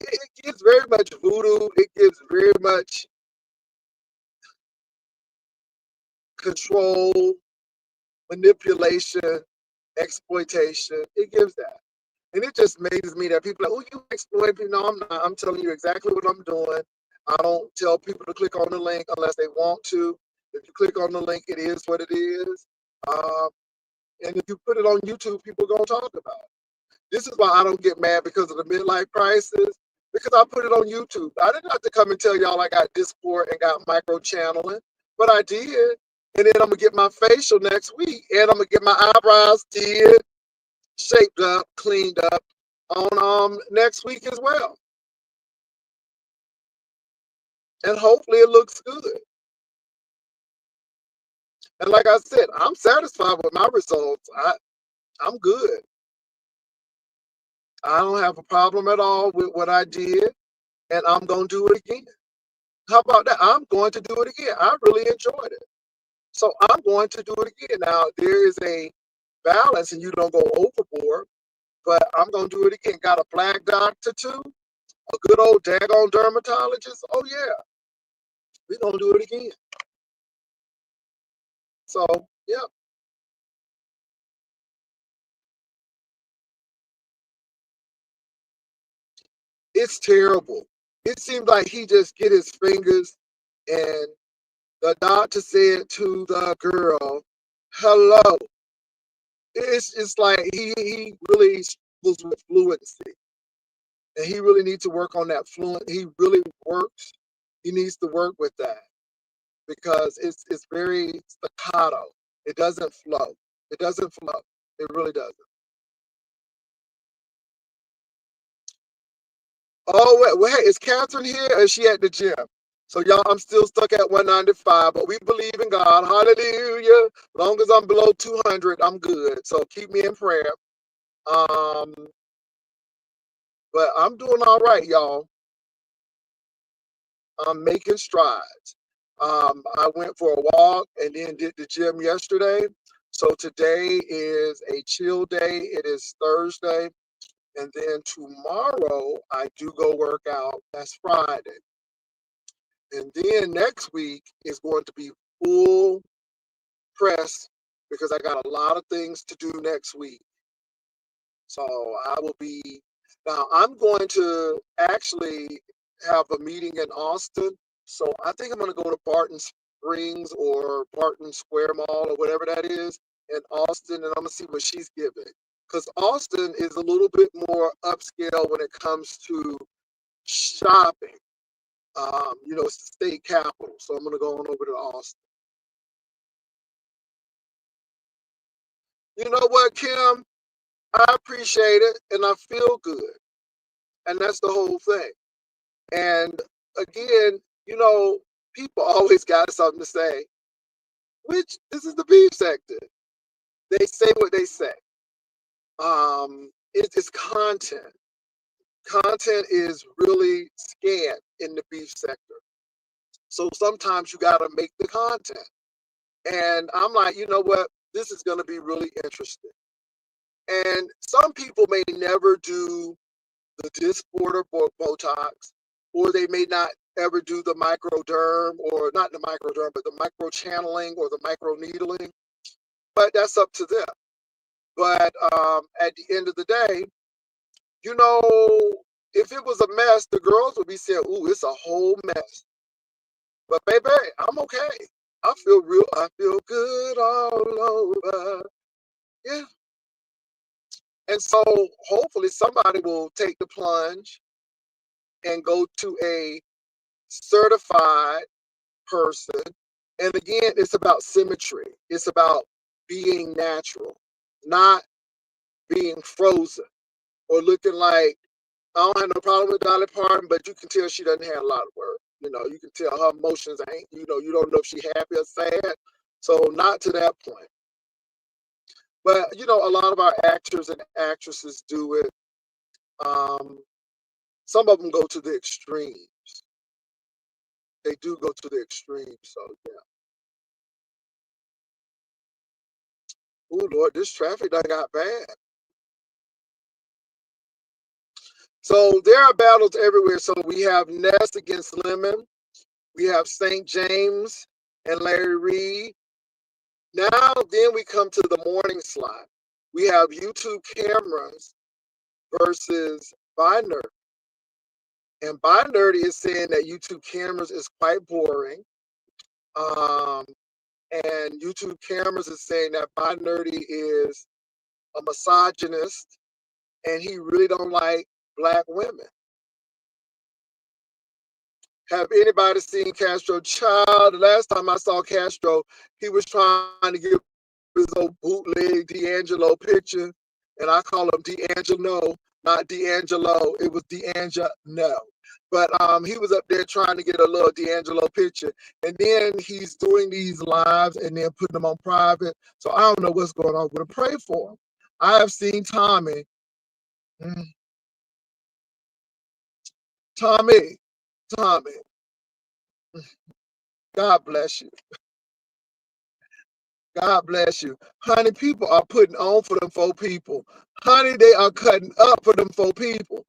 It gives very much voodoo. It gives very much control, manipulation, exploitation. It gives that. And it just amazes me that people are like, oh, you exploit people. No, I'm not. I'm telling you exactly what I'm doing. I don't tell people to click on the link unless they want to. If you click on the link, it is what it is. And if you put it on YouTube, people are going to talk about it. This is why I don't get mad because of the midlife crisis, because I put it on YouTube. I didn't have to come and tell y'all I got Discord and got micro channeling, but I did. And then I'm going to get my facial next week, and I'm going to get my eyebrows did, shaped up, cleaned up on next week as well. And hopefully it looks good. And like I said, I'm satisfied with my results. I'm good. I don't have a problem at all with what I did, and I'm going to do it again. How about that? I'm going to do it again. I really enjoyed it. So I'm going to do it again. Now, there is a balance and you don't go overboard, but I'm going to do it again. Got a black doctor too? A good old daggone dermatologist? Oh, yeah. We're going to do it again. So, yeah. It's terrible. It seems like he just get his fingers, and the doctor said to the girl, hello. It's like he really struggles with fluency. And he really needs to work on that fluent. He really works. He needs to work with that because it's very staccato. It doesn't flow. It doesn't flow. It really doesn't. Oh, well, hey, is Catherine here or is she at the gym? So, y'all, I'm still stuck at 195, but we believe in God. Hallelujah. As long as I'm below 200, I'm good. So, keep me in prayer. Um, but I'm doing all right, y'all. I'm making strides. I went for a walk and then did the gym yesterday. So, today is a chill day. It is Thursday. And then tomorrow, I do go work out. That's Friday. And then next week is going to be full press because I got a lot of things to do next week. So I will be, now I'm going to actually have a meeting in Austin. So I think I'm going to go to Barton Springs or Barton Square Mall or whatever that is in Austin, and I'm going to see what she's giving. Because Austin is a little bit more upscale when it comes to shopping. It's the state capital. So I'm going to go on over to Austin. You know what, Kim? I appreciate it and I feel good. And that's the whole thing. And again, people always got something to say, which this is the beef sector. They say what they say. It's content. Content is really scant in the beef sector. So sometimes you got to make the content. And I'm like, you know what? This is going to be really interesting. And some people may never do the disc border Botox, or they may not ever do the microderm, or not the microderm, but the micro channeling or the micro needling. But that's up to them. But at the end of the day, if it was a mess, the girls would be saying, "Ooh, it's a whole mess." But baby, I'm okay. I feel good all over. Yeah. And so hopefully somebody will take the plunge and go to a certified person. And again, it's about symmetry. It's about being natural, not being frozen or looking like, I don't have no problem with Dolly Parton, but you can tell she doesn't have a lot of work. You can tell her emotions ain't, you don't know if she's happy or sad. So not to that point. But, a lot of our actors and actresses do it. Some of them go to the extremes. They do go to the extremes. So, yeah. Oh, Lord, this traffic done got bad. So there are battles everywhere. So we have Ness against Lemon. We have St. James and Larry Reed. Now, then we come to the morning slot. We have YouTube cameras versus Binary. And Binary is saying that YouTube cameras is quite boring. And YouTube cameras is saying that Binary is a misogynist and he really don't like Black women. Have anybody seen Castro? Child, the last time I saw Castro, he was trying to get his old bootleg D'Angelo picture, and I call him D'Angelo, not D'Angelo. It was D'Angelo. But he was up there trying to get a little D'Angelo picture, and then he's doing these lives and then putting them on private. So I don't know what's going on. We're gonna pray for him. I have seen Tommy. Tommy. God bless you. God bless you. Honey, people are putting on for them 4 people. Honey, they are cutting up for them 4 people.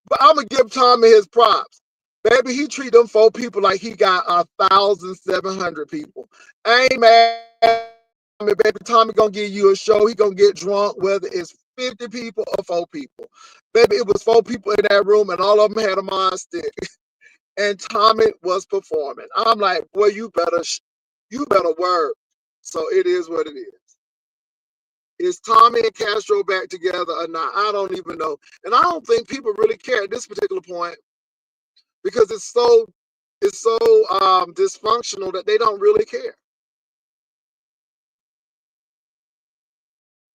But I'm going to give Tommy his props. Baby, he treat them 4 people like he got 1,700 people. I ain't mad at me, baby. Tommy going to give you a show. He going to get drunk, whether it's 50 people or 4 people. Baby, it was 4 people in that room, and all of them had a mind stick. And Tommy was performing. I'm like, boy, you better work. So it is what it is. Is Tommy and Castro back together or not? I don't even know. And I don't think people really care at this particular point because it's so dysfunctional that they don't really care.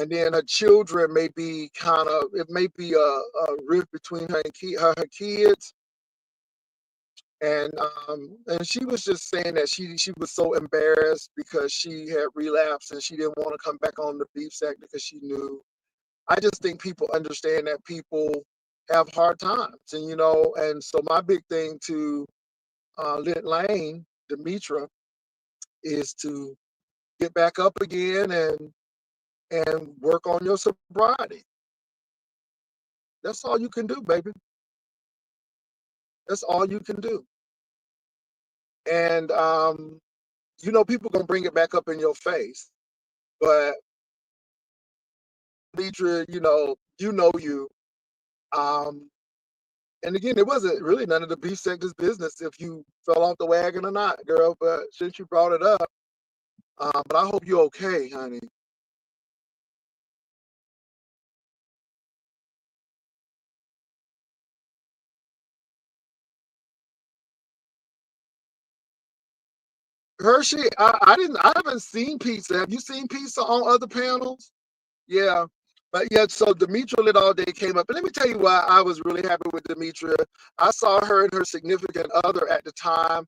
and then her children may be it may be a rift between her and her kids. And she was just saying that she was so embarrassed because she had relapsed and she didn't want to come back on the beef sack because she knew. I just think people understand that people have hard times, and so my big thing to Lit Lane, Demetra, is to get back up again and work on your sobriety. That's all you can do, baby. That's all you can do. And people gonna bring it back up in your face, but Demetra, you. And again, it wasn't really none of the beef sector's business if you fell off the wagon or not, girl. But since you brought it up, but I hope you're okay, honey. Hershey, I haven't seen pizza. Have you seen pizza on other panels? Yeah. But yeah, so Demetra Lit All Day came up. And let me tell you why I was really happy with Demetra. I saw her and her significant other at the time.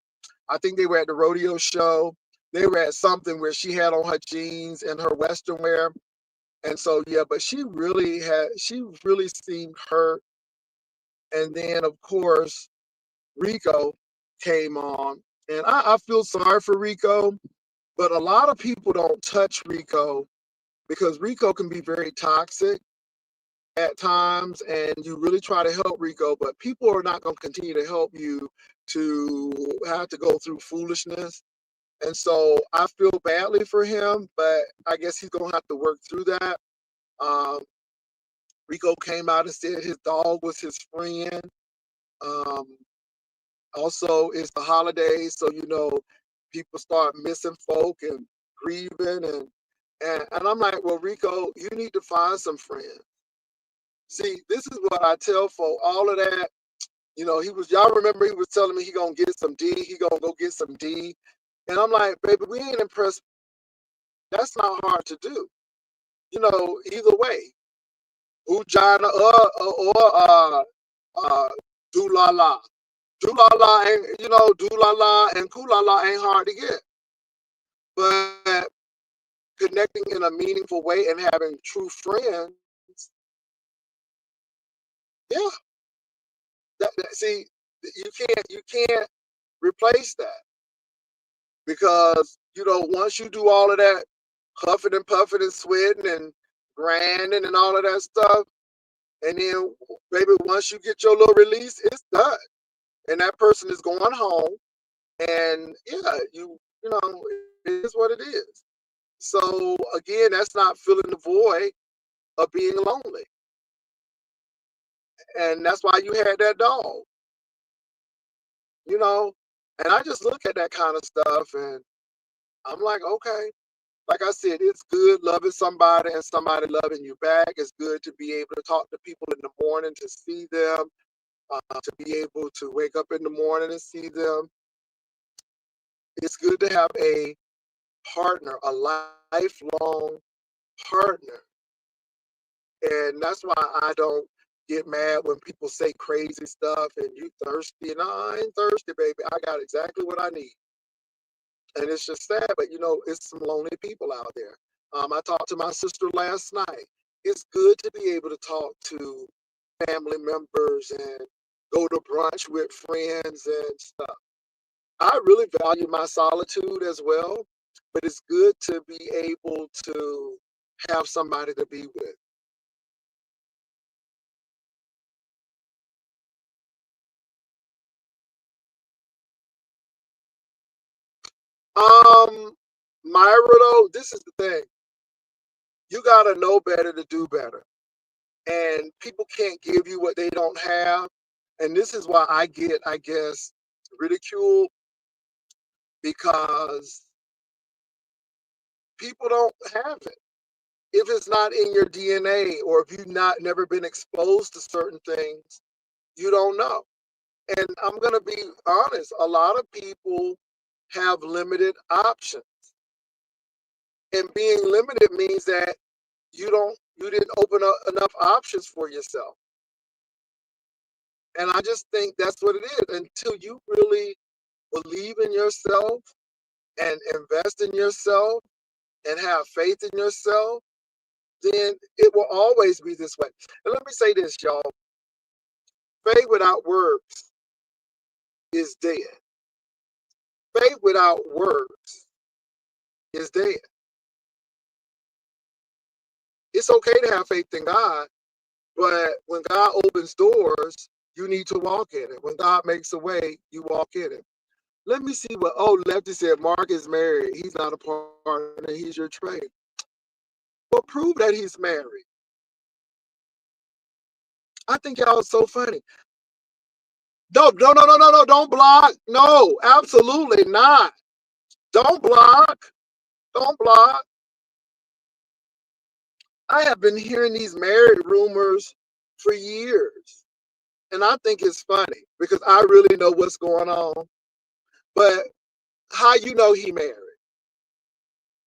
I think they were at the rodeo show. They were at something where she had on her jeans and her Western wear. And so, yeah, but she really seemed hurt. And then, of course, Rico came on. And I feel sorry for Rico, but a lot of people don't touch Rico because Rico can be very toxic at times, and you really try to help Rico, but people are not going to continue to help you to have to go through foolishness. And so I feel badly for him, but I guess he's going to have to work through that. Rico came out and said his dog was his friend. Also, it's the holidays, so people start missing folk and grieving, and I'm like, well, Rico, you need to find some friends. See, this is what I tell folk. All of that, y'all remember he was telling me he gonna get some D. He gonna go get some D, and I'm like, baby, we ain't impressed. That's not hard to do. Either way, Ujana or Dulala. Dulala ain't, Dulala and Kulala ain't hard to get. But connecting in a meaningful way and having true friends, yeah. See, you can't replace that because once you do all of that huffing and puffing and sweating and grinding and all of that stuff, and then baby, once you get your little release, it's done, and that person is going home, and yeah, it is what it is. So again, that's not filling the void of being lonely, and that's why you had that dog. And I just look at that kind of stuff and I'm like, okay, like I said, it's good loving somebody and somebody loving you back. It's good to be able to talk to people in the morning, to see them, to be able to wake up in the morning and see them. It's good to have a partner, a lifelong partner. And that's why I don't get mad when people say crazy stuff and you thirsty. No, I ain't thirsty, baby. I got exactly what I need. And it's just sad, but it's some lonely people out there. I talked to my sister last night. It's good to be able to talk to family members and go to brunch with friends and stuff. I really value my solitude as well, but it's good to be able to have somebody to be with. Myra, though, this is the thing. You gotta know better to do better. And people can't give you what they don't have. And this is why I get, I guess, ridiculed, because people don't have it. If it's not in your DNA, or if you've never been exposed to certain things, you don't know. And I'm gonna be honest, a lot of people have limited options. And being limited means that you didn't open up enough options for yourself. And I just think that's what it is. Until you really believe in yourself and invest in yourself and have faith in yourself, then it will always be this way. And let me say this, y'all. Faith without works is dead. Faith without works is dead. It's okay to have faith in God, but when God opens doors, you need to walk in it. When God makes a way, you walk in it. Let me see what, Lefty said, Mark is married. He's not a partner. He's your trade. Well, prove that he's married. I think y'all are so funny. No, don't block. No, absolutely not. Don't block. Don't block. I have been hearing these married rumors for years. And I think it's funny because I really know what's going on. But how you know he married?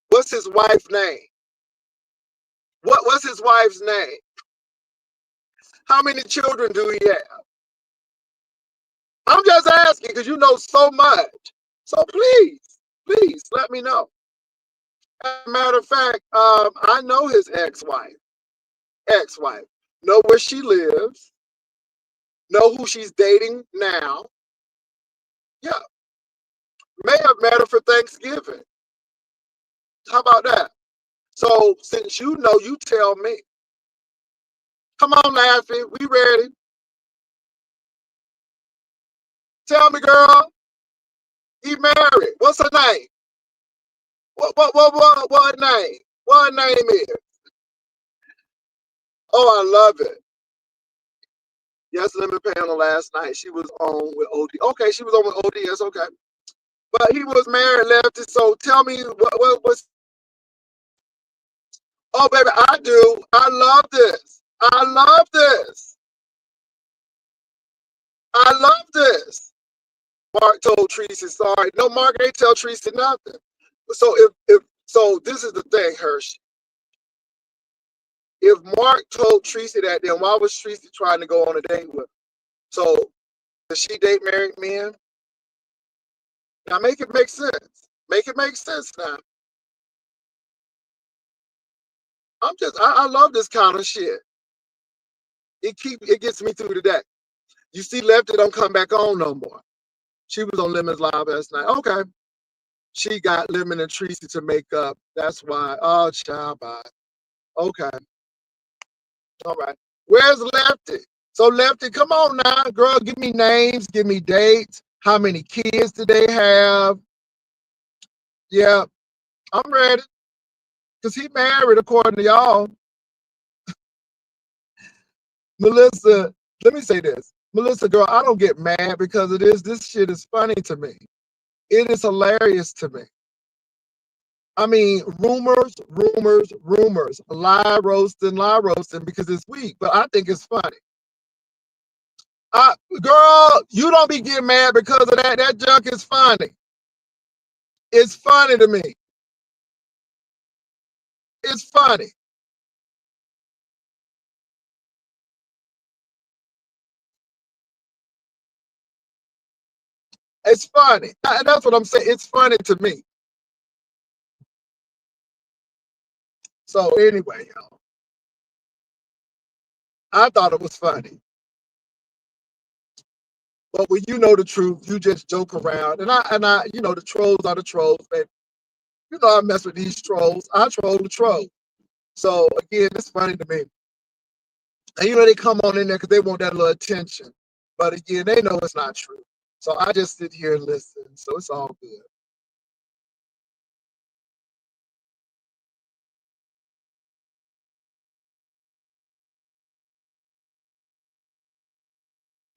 What's his wife's name? What's his wife's name? How many children do he have? I'm just asking because you know so much. So please let me know. As a matter of fact, I know his ex-wife. Know where she lives. Know who she's dating now. Yeah. May have met her for Thanksgiving. How about that? So since you know, you tell me. Come on, Laffy. We ready? Tell me, girl. He married. What's her name? What name? What her name is? Oh, I love it. Yes, Lemon panel last night. She was on with OD. Okay, she was on with ODS. Okay, but he was married, Lefty. So tell me what's. Oh, baby, I do. I love this. I love this. I love this. Mark told Tracy sorry. No, Mark ain't tell Tracy nothing. So so this is the thing, Hirsch. If Mark told Tracy that, then why was Tracy trying to go on a date with him? So does she date married men? Now make it make sense. Make it make sense now. I love this kind of shit. It gets me through the day. You see, Lefty don't come back on no more. She was on Lemon's live last night. Okay. She got Lemon and Tracy to make up. That's why. Oh, child, bye. Okay. All right. Where's Lefty? So Lefty, come on now, girl. Give me names. Give me dates. How many kids do they have? Yeah, I'm ready. Because he married, according to y'all. Melissa, let me say this. Melissa, girl, I don't get mad because of this. This shit is funny to me. It is hilarious to me. I mean, rumors, lie roasting because it's weak, but I think it's funny. Girl, you don't be getting mad because of that. That junk is funny. It's funny to me. It's funny. It's funny. And that's what I'm saying. It's funny to me. So anyway, y'all, I thought it was funny. But when you know the truth, you just joke around. And I, you know, the trolls are the trolls, baby. You know I mess with these trolls. I troll the troll. So again, it's funny to me. And you know they come on in there because they want that little attention. But again, they know it's not true. So I just sit here and listen. So it's all good.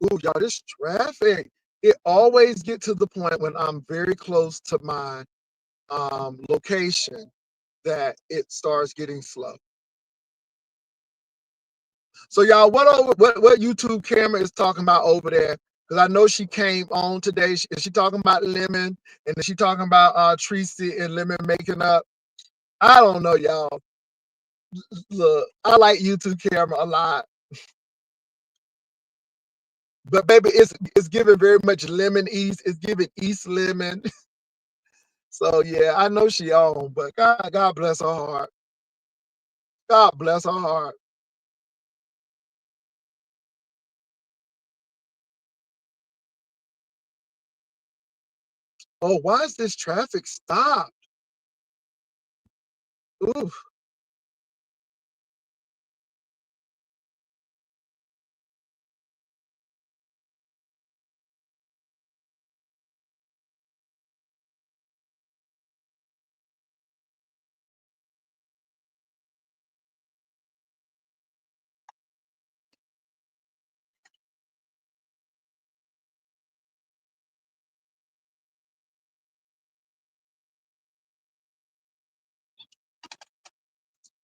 Ooh, y'all, this traffic. It always get to the point when I'm very close to my location that it starts getting slow. So y'all, what YouTube camera is talking about over there? Because I know she came on today. Is she talking about Lemon? And is she talking about Tracy and Lemon making up? I don't know, y'all. Look, I like YouTube camera a lot, but baby, it's giving very much Lemon East. It's giving East Lemon. So yeah, I know she on, but God bless her heart. God bless her heart. Oh, why is this traffic stopped? Ooh.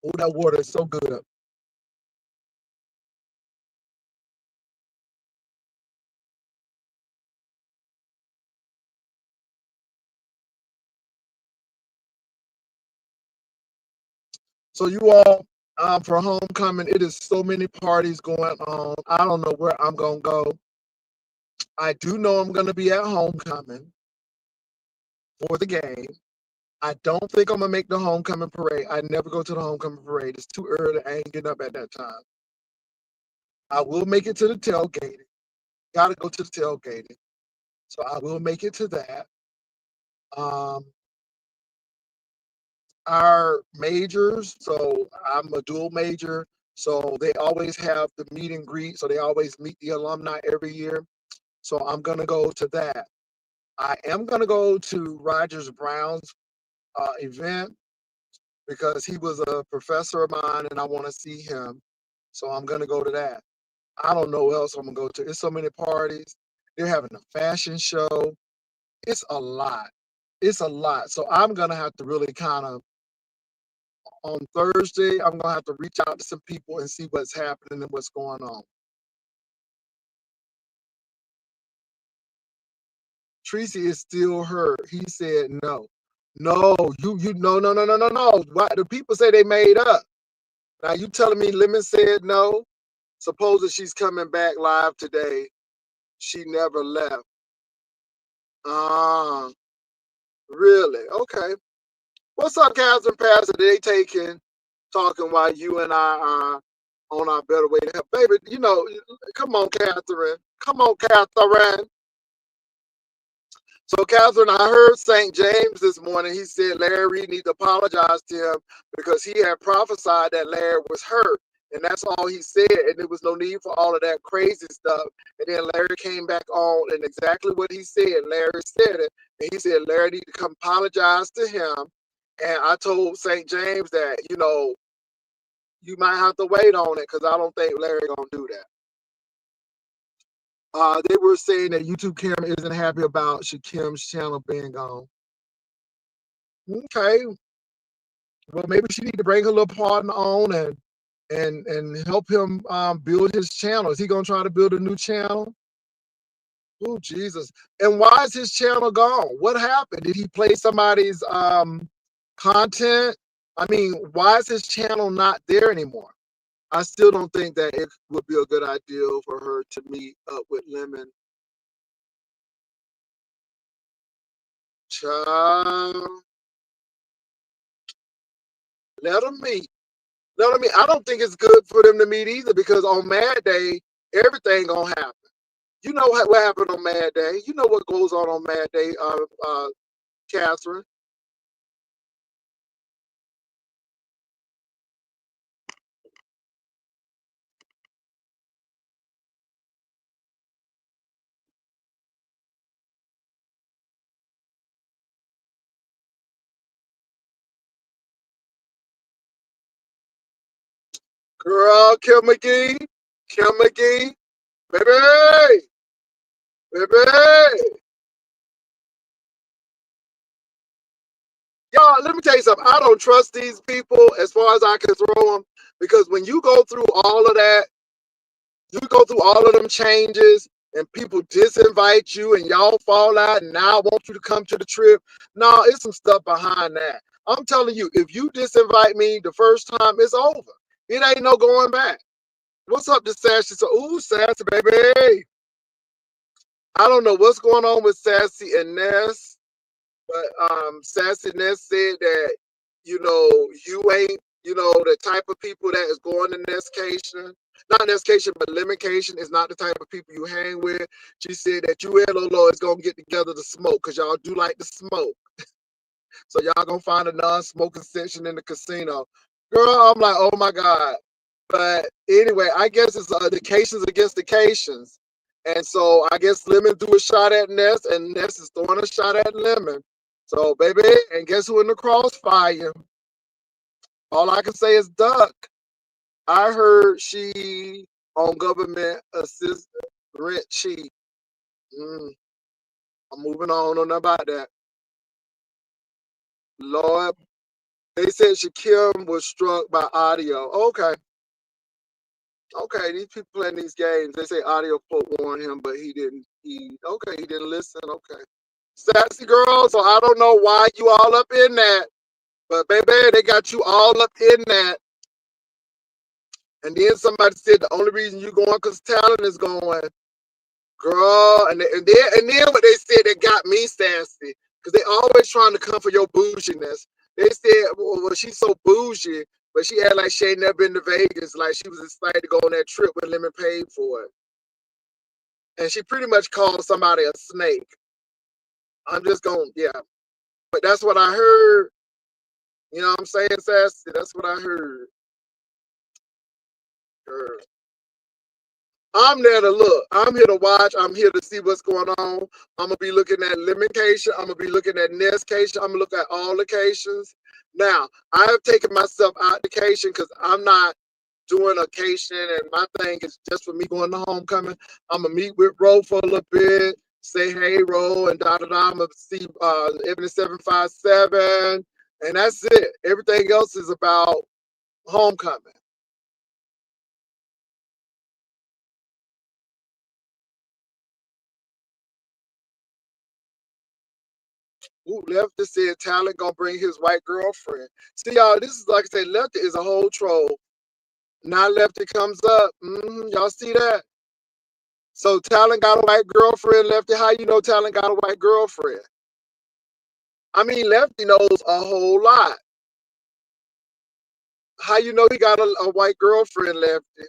Oh, that water is so good. So you all, for homecoming, it is so many parties going on. I don't know where I'm gonna go. I do know I'm gonna be at homecoming for the game. I don't think I'm gonna make the homecoming parade. I never go to the homecoming parade. It's too early. I ain't getting up at that time. I will make it to the tailgating. Gotta go to the tailgating. So I will make it to that. Um, our majors, so I'm a dual major, so they always have the meet and greet. So they always meet the alumni every year. So I'm gonna go to that. I am gonna go to Rogers Brown's event because he was a professor of mine and I want to see him. So I'm gonna go to that. I don't know what else I'm gonna go to. It's so many parties. They're having a fashion show. It's a lot. It's a lot. So I'm gonna have to really kind of on Thursday, I'm gonna have to reach out to some people and see what's happening and what's going on. Tracy is still hurt. He said no. No, you no. Why the people say they made up? Now you telling me Lemon said no? Supposing she's coming back live today. She never left. Ah, really? Okay. What's up, Catherine Pastor? They taking talking while you and I are on our better way to help. Baby, you know, come on, Catherine. Come on, Catherine. So, Catherine, I heard St. James this morning. He said Larry Reed need to apologize to him because he had prophesied that Larry was hurt. And that's all he said. And there was no need for all of that crazy stuff. And then Larry came back on and exactly what he said. Larry said it. And he said Larry need to come apologize to him. And I told St. James that, you know, you might have to wait on it because I don't think Larry gonna do that. They were saying that YouTube camera isn't happy about Shakim's channel being gone. Okay, well maybe she need to bring her little partner on and help him build his channel. Is he gonna try to build a new channel? Oh Jesus! And why is his channel gone? What happened? Did he play somebody's content? I mean, why is his channel not there anymore? I still don't think that it would be a good idea for her to meet up with Lemon. Child, let them meet. Let them meet. I don't think it's good for them to meet either because on Mad Day, everything gonna happen. You know what happened on Mad Day. You know what goes on Mad Day, Catherine. Girl, Kim McGee, baby, baby. Y'all, let me tell you something. I don't trust these people as far as I can throw them because when you go through all of that, you go through all of them changes and people disinvite you and y'all fall out and now I want you to come to the trip. No, it's some stuff behind that. I'm telling you, if you disinvite me the first time, it's over. It ain't no going back. What's up to Sassy? So, ooh, Sassy, baby. I don't know what's going on with Sassy and Ness, but Sassy Ness said that, you ain't, the type of people that is going to Nestcation. Not Nestcation, but Limitations is not the type of people you hang with. She said that you and Lolo is going to get together to smoke because y'all do like to smoke. So y'all going to find a non-smoking section in the casino. Girl, I'm like, oh my God. But anyway, I guess it's the Cations against the Cations. And so I guess Lemon threw a shot at Ness, and Ness is throwing a shot at Lemon. So, baby, and guess who in the crossfire? All I can say is Duck. I heard she on government assist rent cheap. I'm moving on about that. Lord, they said Shakim was struck by audio. Okay. Okay, these people playing these games. They say audio quote warned him, but he didn't. He didn't listen. Okay. Sassy girl, so I don't know why you all up in that. But baby, they got you all up in that. And then somebody said the only reason you going because talent is going. Girl, and then what they said that got me sassy. Because they always trying to come for your bouginess. They said, well, she's so bougie, but she had like she ain't never been to Vegas. Like she was excited to go on that trip when Lemon paid for it. And she pretty much called somebody a snake. I'm just going, yeah. But that's what I heard. You know what I'm saying, Sassy? That's what I heard. I'm there to look. I'm here to watch. I'm here to see what's going on. I'm going to be looking at Limitation. I'm going to be looking at Nestcation. I'm going to look at all locations. Now, I have taken myself out the cation because I'm not doing a cation, and my thing is just for me going to homecoming. I'm going to meet with Ro for a little bit, say, hey, Ro, and da-da-da. I'm going to see Ebony 757, and that's it. Everything else is about homecoming. Ooh, Lefty said Talent gonna bring his white girlfriend. See, y'all, this is like I said, Lefty is a whole troll. Now Lefty comes up. Y'all see that? So Talent got a white girlfriend, Lefty. How you know Talent got a white girlfriend? I mean, Lefty knows a whole lot. How you know he got a white girlfriend, Lefty?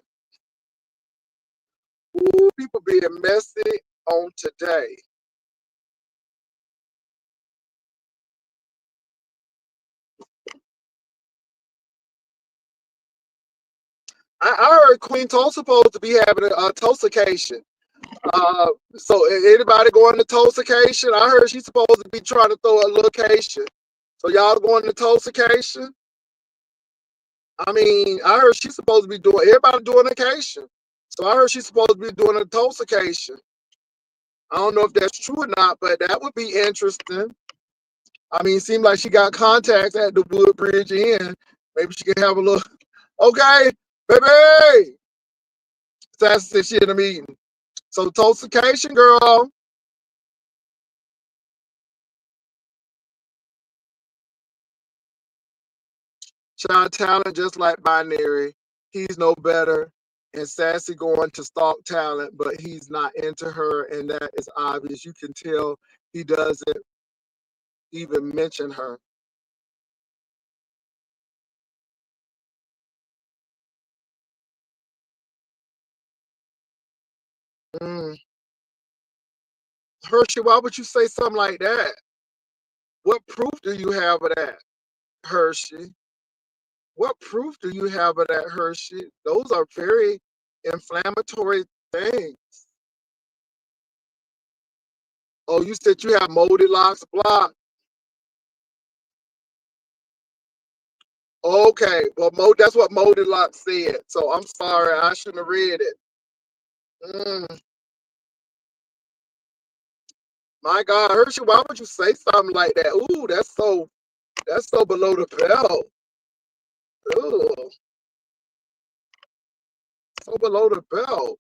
Ooh, people being messy on today. I heard Queen Tulsa supposed to be having a Tulsacation. So anybody going to Tulsacation? I heard she's supposed to be trying to throw a location. So y'all going to Tulsacation? I mean, I heard she's supposed to be doing everybody doing vacation. So I heard she's supposed to be doing a Tulsacation. I don't know if that's true or not, but that would be interesting. I mean, it seemed like she got contacts at the Woodbridge Inn. Maybe she can have a little. Okay, baby. Sassy said she in a meeting. So Tulsacation, girl. Child Talent, just like Binary, he's no better. And Sassy going to stalk Talent, but he's not into her, and that is obvious. You can tell he doesn't even mention her. Mm. Hershey, why would you say something like that? What proof do you have of that, Hershey? What proof do you have of that, Hershey? Those are very inflammatory things. Oh, you said you have moldy locks blocked. Okay, well, that's what Moldy Lock said. So I'm sorry, I shouldn't have read it. Mm, my God, Hershey, why would you say something like that? Ooh, that's so below the belt. Ooh, so below the belt.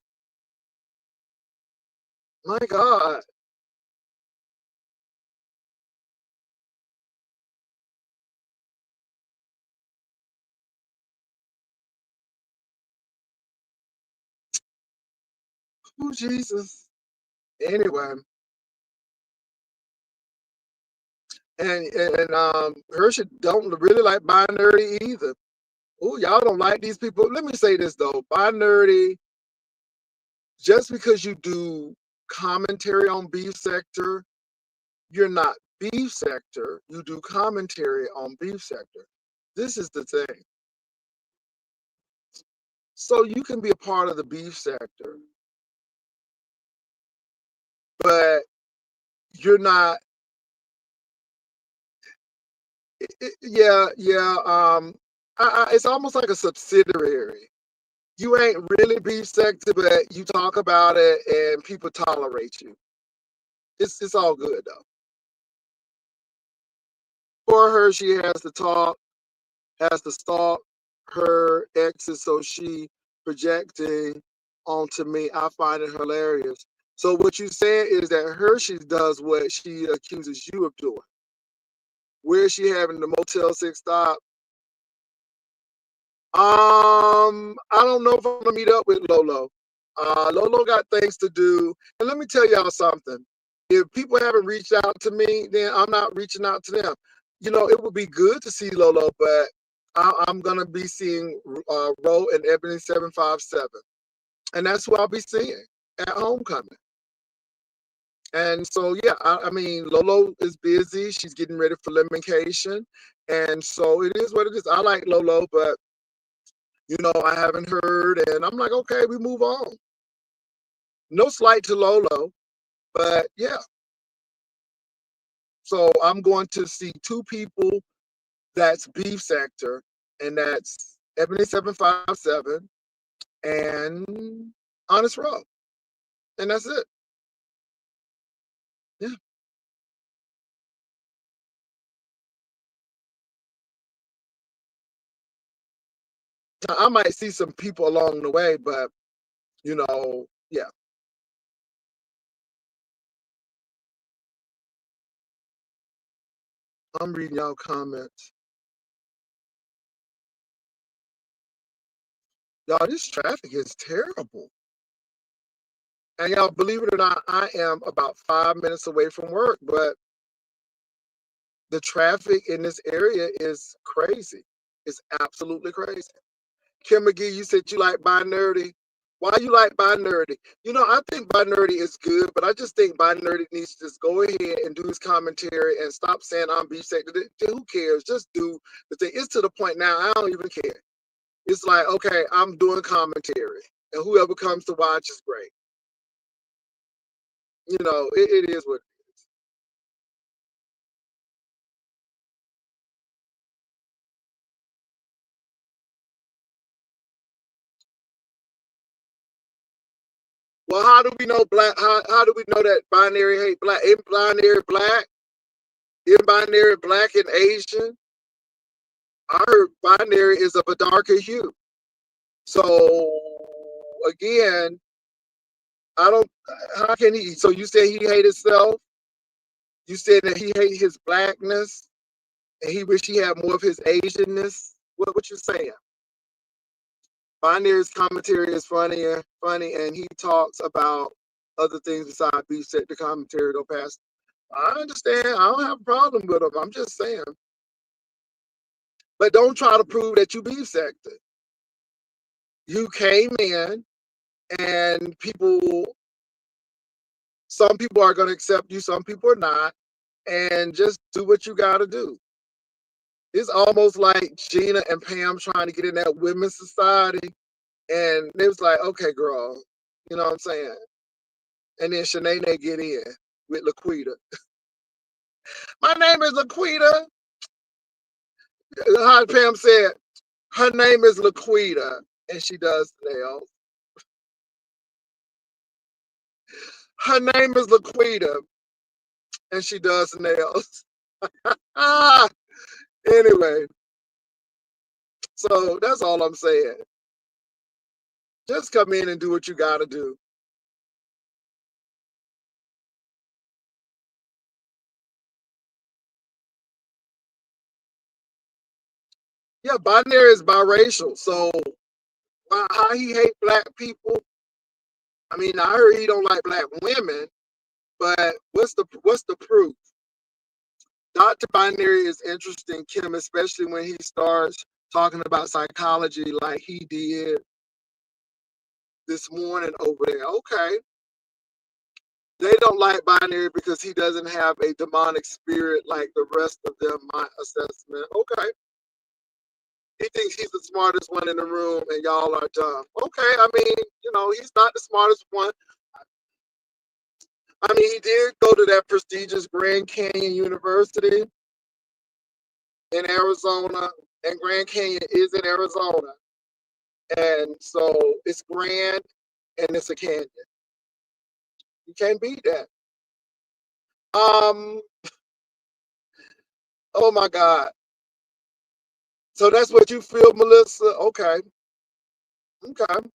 My God. Oh, Jesus. Anyway, and Hershey don't really like Binary either. Oh, y'all don't like these people. Let me say this though, Binary, just because you do commentary on Beef Sector, you're not Beef Sector. You do commentary on Beef Sector. This is the thing. So you can be a part of the Beef Sector, but you're not. Yeah. It's almost like a subsidiary. You ain't really Beef Sector, but you talk about it and people tolerate you. It's all good though. For her, she has to talk, has to stalk her exes, so she projecting onto me. I find it hilarious. So what you said is that Hershey does what she accuses you of doing. Where is she having the Motel 6 stop? I don't know if I'm gonna meet up with Lolo. Lolo got things to do. And let me tell y'all something. If people haven't reached out to me, then I'm not reaching out to them. You know, it would be good to see Lolo, but I'm gonna be seeing Ro and Ebony 757. And that's who I'll be seeing at homecoming. And so yeah, I mean Lolo is busy. She's getting ready for Lemonication. And so it is what it is. I like Lolo, but you know, I haven't heard, and I'm like, okay, we move on. No slight to Lolo, but yeah. So I'm going to see two people that's Beef Sector, and that's Ebony 757 and Honest Row. And that's it. Yeah. I might see some people along the way, but you know, yeah. I'm reading y'all comments. Y'all, this traffic is terrible. And y'all, believe it or not, I am about 5 minutes away from work, but the traffic in this area is crazy. It's absolutely crazy. Kim McGee, you said you like Binary. Why you like Binary? You know, I think Binary is good, but I just think Binary needs to just go ahead and do his commentary and stop saying I'm Beef Sector. Who cares? Just do the thing. It's to the point now, I don't even care. It's like, okay, I'm doing commentary, and whoever comes to watch is great. You know, it is what it is. Well, how do we know black? How do we know that Binary hate black? Ain't Binary black? Isn't Binary black and Asian? I heard Binary is of a darker hue. So again, I don't. How can he? So you say he hate himself? You said that he hate his blackness, and he wish he had more of his Asianness. What you saying? Binary's commentary is funny, and he talks about other things besides Beef Sector commentary. Go past. I understand. I don't have a problem with him. I'm just saying. But don't try to prove that you Beef Sector. You came in, and some people are going to accept you, some people are not, and just do what you got to do. It's almost like Gina and Pam trying to get in that women's society, and it was like, okay, girl, you know what I'm saying? And then Shanae get in with Laquita. My name is Laquita. How Pam said, her name is Laquita, and she does nails. Her name is Laquita, and she does nails. Anyway, so that's all I'm saying. Just come in and do what you got to do. Yeah, Binary is biracial. So how he hate black people, I mean, I heard he don't like black women, but what's the proof? Dr. Binary is interesting, Kim, especially when he starts talking about psychology like he did this morning over there. Okay. They don't like Binary because he doesn't have a demonic spirit like the rest of them, my assessment. Okay. He thinks he's the smartest one in the room and y'all are dumb. Okay, I mean, he's not the smartest one. I mean, he did go to that prestigious Grand Canyon University in Arizona, and Grand Canyon is in Arizona. And so it's grand and it's a canyon. You can't beat that. Oh my God. So that's what you feel, Melissa? Okay. Okay.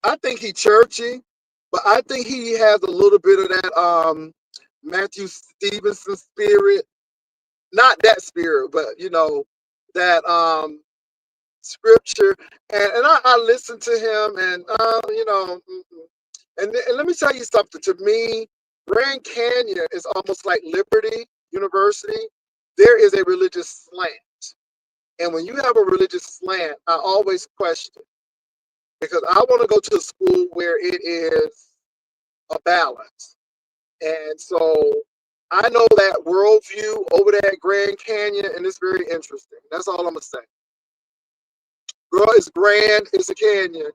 I think he churchy, but I think he has a little bit of that Matthew Stevenson spirit. Not that spirit, but that scripture. And I listened to him, and and let me tell you something. To me, Grand Canyon is almost like Liberty University. There is a religious slant. And when you have a religious slant, I always question, because I want to go to a school where it is a balance. And so I know that worldview over there at Grand Canyon, and it's very interesting. That's all I'm going to say. Girl, it's grand, it's a canyon.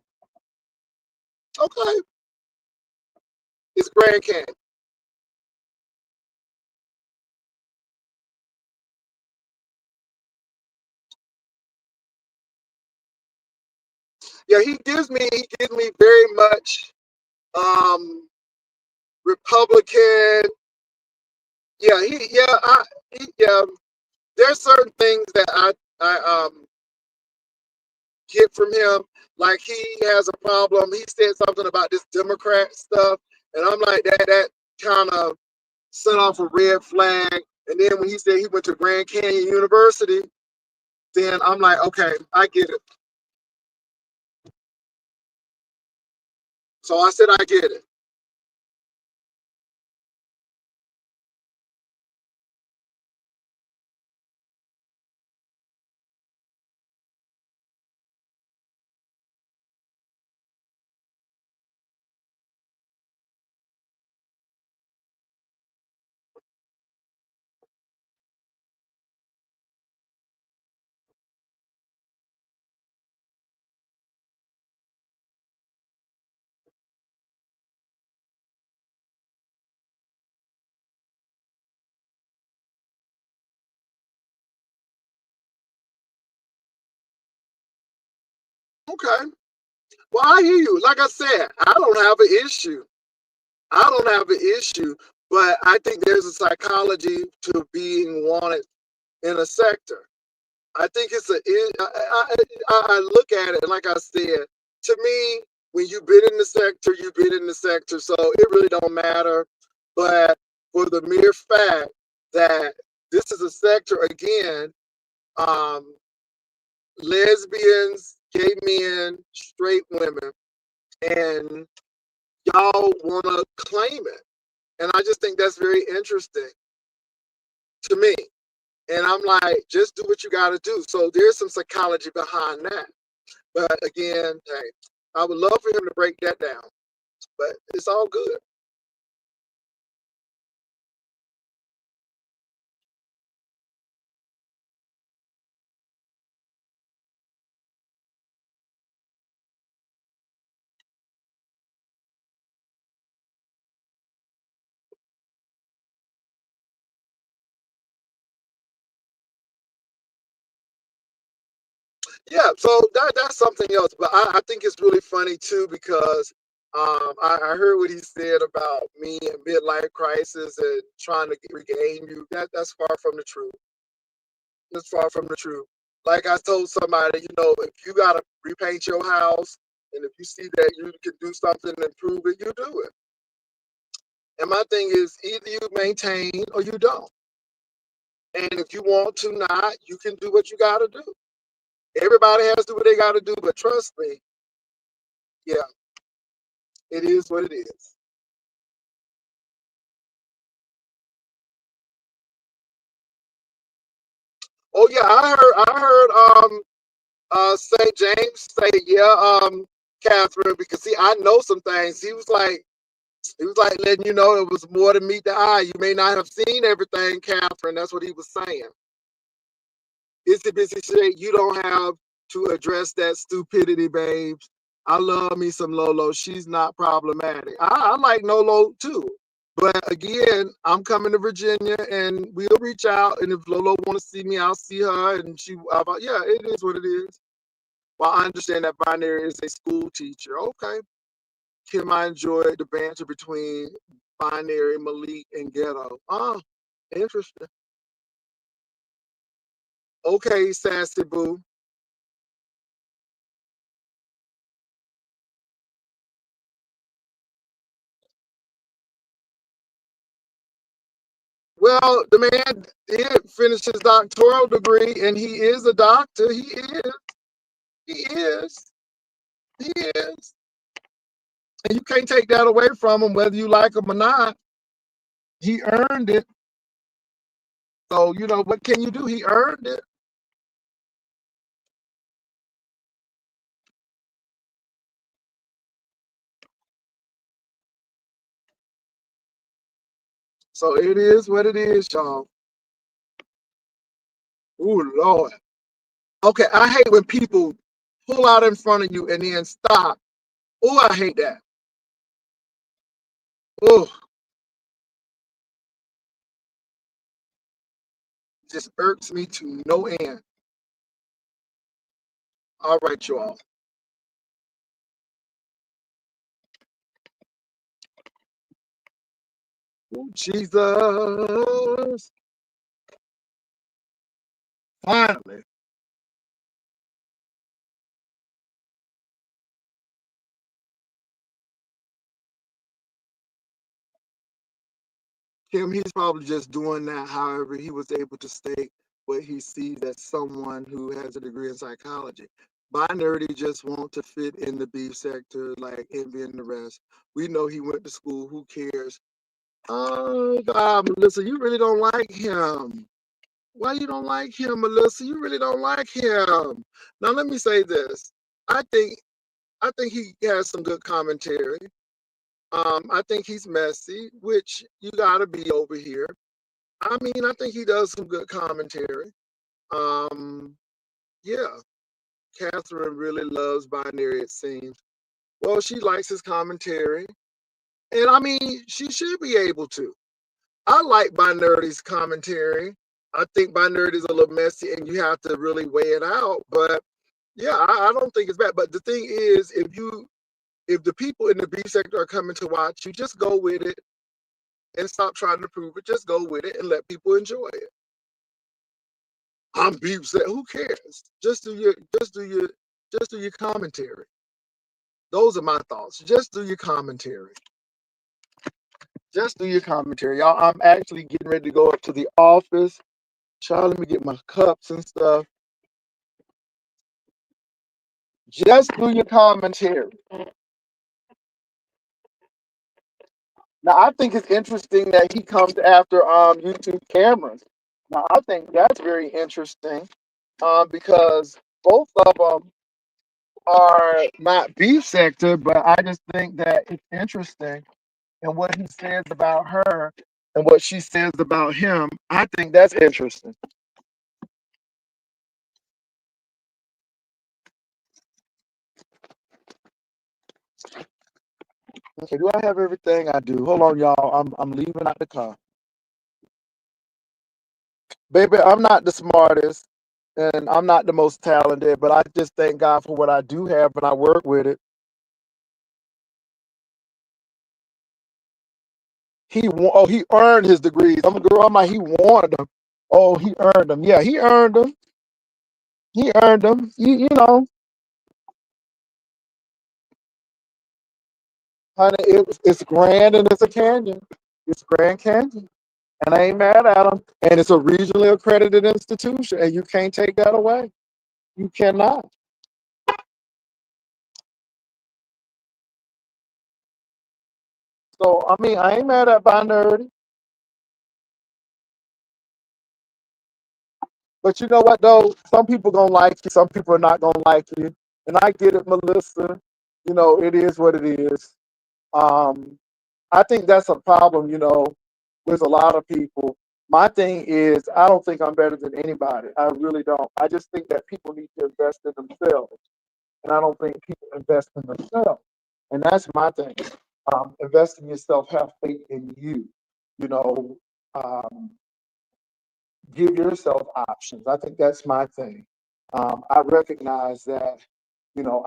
Okay. It's Grand Canyon. Yeah, he gives me very much Republican. Yeah, there's certain things that I get from him. Like, he has a problem. He said something about this Democrat stuff, and I'm like, that kind of set off a red flag. And then when he said he went to Grand Canyon University, then I'm like, okay, I get it. So I said, I get it. Okay. Well, I hear you. Like I said, I don't have an issue. I don't have an issue, but I think there's a psychology to being wanted in a sector. I think it's I look at it, and like I said, to me, when you've been in the sector, you've been in the sector, so it really don't matter. But for the mere fact that this is a sector, again, um, lesbians, gay men, straight women, and y'all want to claim it. And I just think that's very interesting to me. And I'm like, just do what you got to do. So there's some psychology behind that. But again, hey, I would love for him to break that down. But it's all good. Yeah, so that's something else. But I think it's really funny too, because I heard what he said about me and midlife crisis and trying to regain you. That's far from the truth. It's far from the truth. Like I told somebody, if you gotta repaint your house, and if you see that you can do something to improve it, you do it. And my thing is, either you maintain or you don't. And if you want to not, you can do what you got to do. Everybody has to do what they got to do, but trust me, yeah, it is what it is. Oh yeah, I heard St. James say, yeah, Catherine, because see, I know some things. He was like letting you know it was more than meet the eye. You may not have seen everything, Catherine. That's what he was saying. Itsy bitsy shit, you don't have to address that stupidity, babes. I love me some Lolo. She's not problematic. I like Nolo too. But again, I'm coming to Virginia and we'll reach out. And if Lolo want to see me, I'll see her. And yeah, it is what it is. Well, I understand that Binary is a school teacher. Okay. Kim, I enjoyed the banter between Binary, Malik, and Ghetto. Oh, interesting. Okay, Sassy Boo. Well, the man did finish his doctoral degree, and he is a doctor. He is. He is. He is. And you can't take that away from him, whether you like him or not. He earned it. So, you know, what can you do? He earned it. So it is what it is, y'all. Oh, Lord. Okay, I hate when people pull out in front of you and then stop. Oh, I hate that. Oh, just irks me to no end. All right, y'all. Oh, Jesus. Finally. Kim, he's probably just doing that. However, he was able to state what he sees as someone who has a degree in psychology. Binary just want to fit in the beef sector like Envy and the rest. We know he went to school. Who cares? Oh, God, Melissa, you really don't like him. Why you don't like him, Melissa? You really don't like him. Now, let me say this. I think I think he has some good commentary. I think he's messy, which you gotta be over here. I mean, I think he does some good commentary. Um, yeah, Catherine really loves Binary, it seems. Well, she likes his commentary, and I mean, she should be able to. I like Binary's commentary. I think Binary is a little messy, and you have to really weigh it out. But yeah, I don't think it's bad. But the thing is, if the people in the B sector are coming to watch you, just go with it and stop trying to prove it. Just go with it and let people enjoy it. I'm beef set. Who cares? Just do your commentary. Those are my thoughts. Just do your commentary. Just do your commentary. Y'all, I'm actually getting ready to go up to the office. Child, let me get my cups and stuff. Just do your commentary. Now, I think it's interesting that he comes after YouTube cameras. Now, I think that's very interesting because both of them are not beef sector, but I just think that it's interesting and what he says about her and what she says about him. I think that's interesting. Okay, do I have everything? I do. Hold on, y'all. I'm leaving out the car. Baby, I'm not the smartest and I'm not the most talented, but I just thank God for what I do have and I work with it. He earned his degrees. I'm a girl. I'm like, he wanted them. Oh, he earned them. Yeah, he earned them. He earned them. You know, honey, it's Grand and it's a canyon. It's Grand Canyon. And I ain't mad at them. And it's a regionally accredited institution, and you can't take that away. You cannot. So, I mean, I ain't mad at Binary. But you know what, though? Some people gonna like you, some people are not gonna like you. And I get it, Melissa. You know, it is what it is. Um, I think that's a problem, with a lot of people. My thing is, I don't think I'm better than anybody. I really don't. I just think that people need to invest in themselves. And I don't think people invest in themselves. And that's my thing. Invest in yourself, have faith in you. You know, um, give yourself options. I think that's my thing. I recognize that,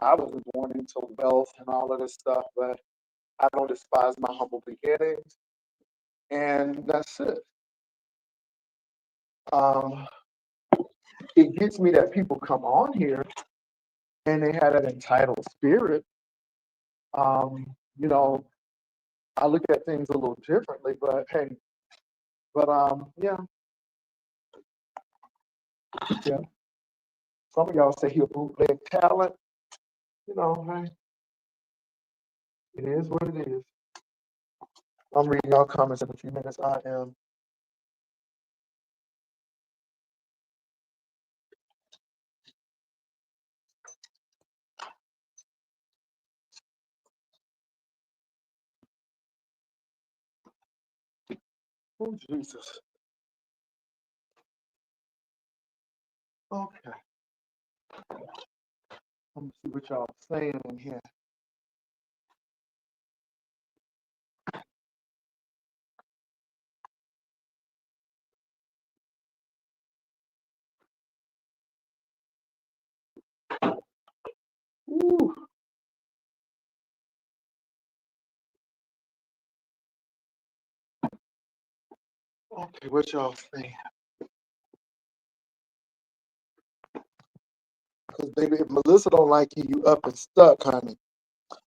I wasn't born into wealth and all of this stuff, but I don't despise my humble beginnings. And that's it. Um, it gets me that people come on here and they had an entitled spirit. Um, you know, I look at things a little differently, but hey, yeah, yeah. Some of y'all say he a bootleg talent. Hey, it is what it is. I'm reading y'all comments in a few minutes. I am. Oh, Jesus. Okay. Let me see what y'all saying in here. Ooh. Okay, what y'all saying? Because baby, if Melissa don't like you, you up and stuck, honey.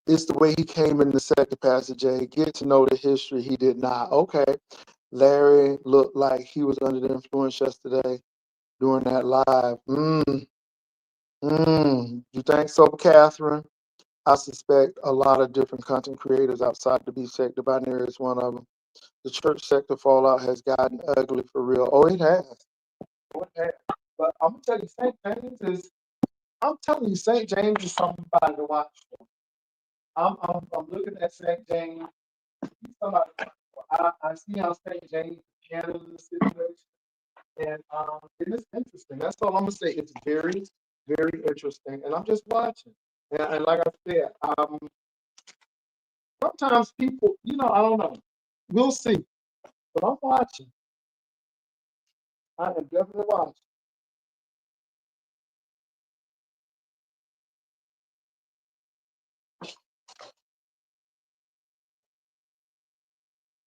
It's the way he came in the second passage, Jay. Get to know the history. He did not. Okay. Larry looked like he was under the influence yesterday during that live. You think so, Catherine? I suspect a lot of different content creators outside the beef sector. Binary is one of them. The church sector fallout has gotten ugly for real. Oh, it has. Oh, it has. But I'm gonna tell you, St. James is somebody to watch for. I'm looking at St. James. Somebody, I see how St. James handles the situation, and it is interesting. That's all I'm gonna say. It's very, very interesting, and I'm just watching. And like I said, sometimes people, I don't know. We'll see, but I'm watching. I am definitely watching.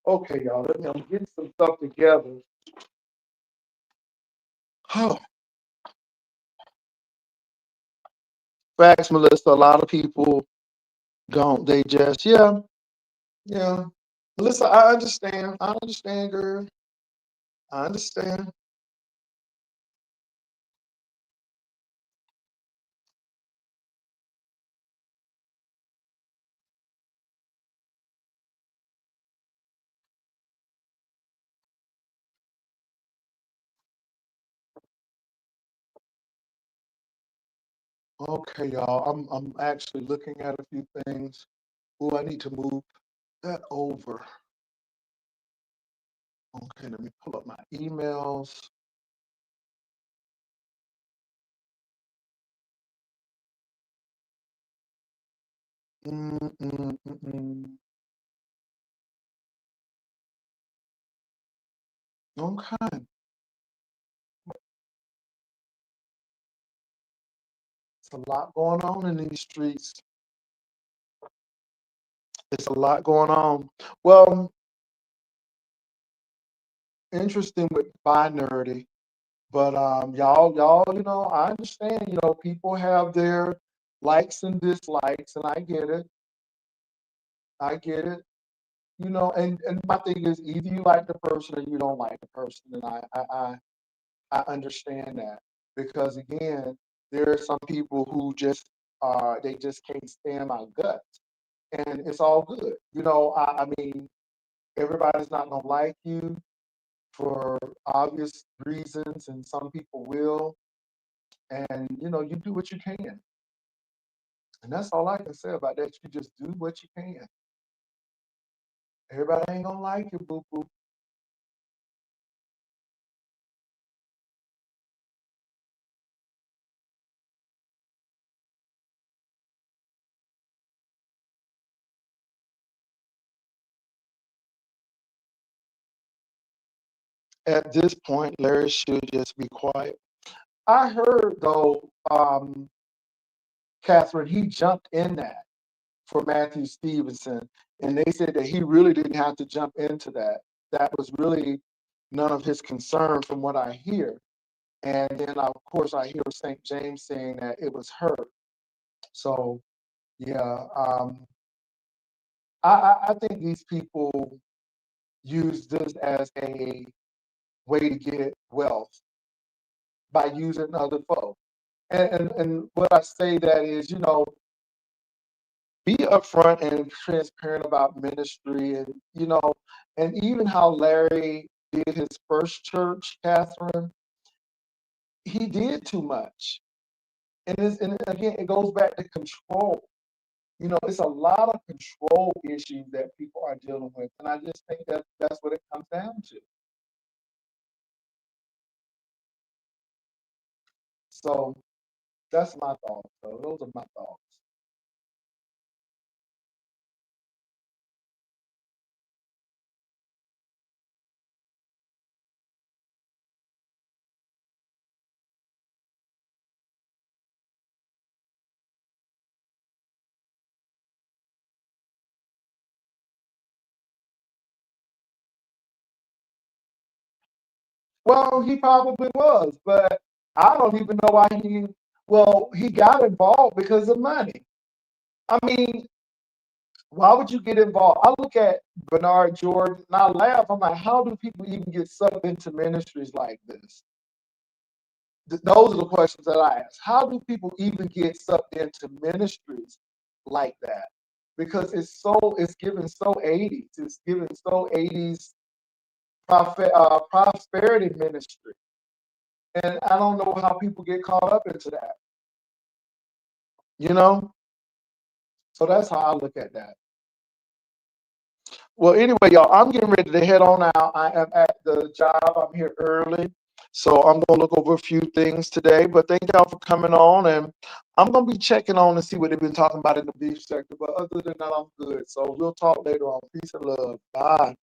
Okay, y'all. I'm getting some stuff together. Oh, facts, Melissa. A lot of people don't. They just, yeah. Melissa, I understand. I understand, girl. I understand. Okay, y'all. I'm actually looking at a few things. Oh, I need to move that over. Okay, let me pull up my emails. Okay. It's a lot going on in these streets. It's a lot going on. Well, interesting with binary, but y'all, I understand, people have their likes and dislikes, and I get it. I get it. you know, and my thing is either you like the person or you don't like the person, and I understand that because again, there are some people who just they just can't stand my guts, and it's all good. You know, I mean, everybody's not gonna like you for obvious reasons, and some people will, and you know, you do what you can, and that's all I can say about that. You just do what you can. Everybody ain't gonna like you, boo boo. At this point, Larry should just be quiet. I heard though, Catherine, he jumped in that for Matthew Stevenson, and they said that he really didn't have to jump into that. That was really none of his concern, from what I hear. And then, of course, I hear St. James saying that it was her. So, yeah, I think these people use this as a way to get wealth by using other folk. And what I say that is, you know, be upfront and transparent about ministry, and you know, and even how Larry did his first church, Catherine, he did too much. And again, it goes back to control. You know, it's a lot of control issues that people are dealing with, and I just think that that's what it comes down to. So that's my thoughts. So those are my thoughts. Well, he probably was, but I don't even know why he. Well, he got involved because of money. I mean, why would you get involved? I look at Bernard Jordan and I laugh. I'm like, how do people even get sucked into ministries like this? Those are the questions that I ask. How do people even get sucked into ministries like that? Because it's given so 80s. It's given so 80s prosperity ministry. And I don't know how people get caught up into that, you know? So that's how I look at that. Well, anyway, y'all, I'm getting ready to head on out. I am at the job. I'm here early. So I'm going to look over a few things today. But thank y'all for coming on. And I'm going to be checking on and see what they've been talking about in the beef sector. But other than that, I'm good. So we'll talk later on. Peace and love. Bye.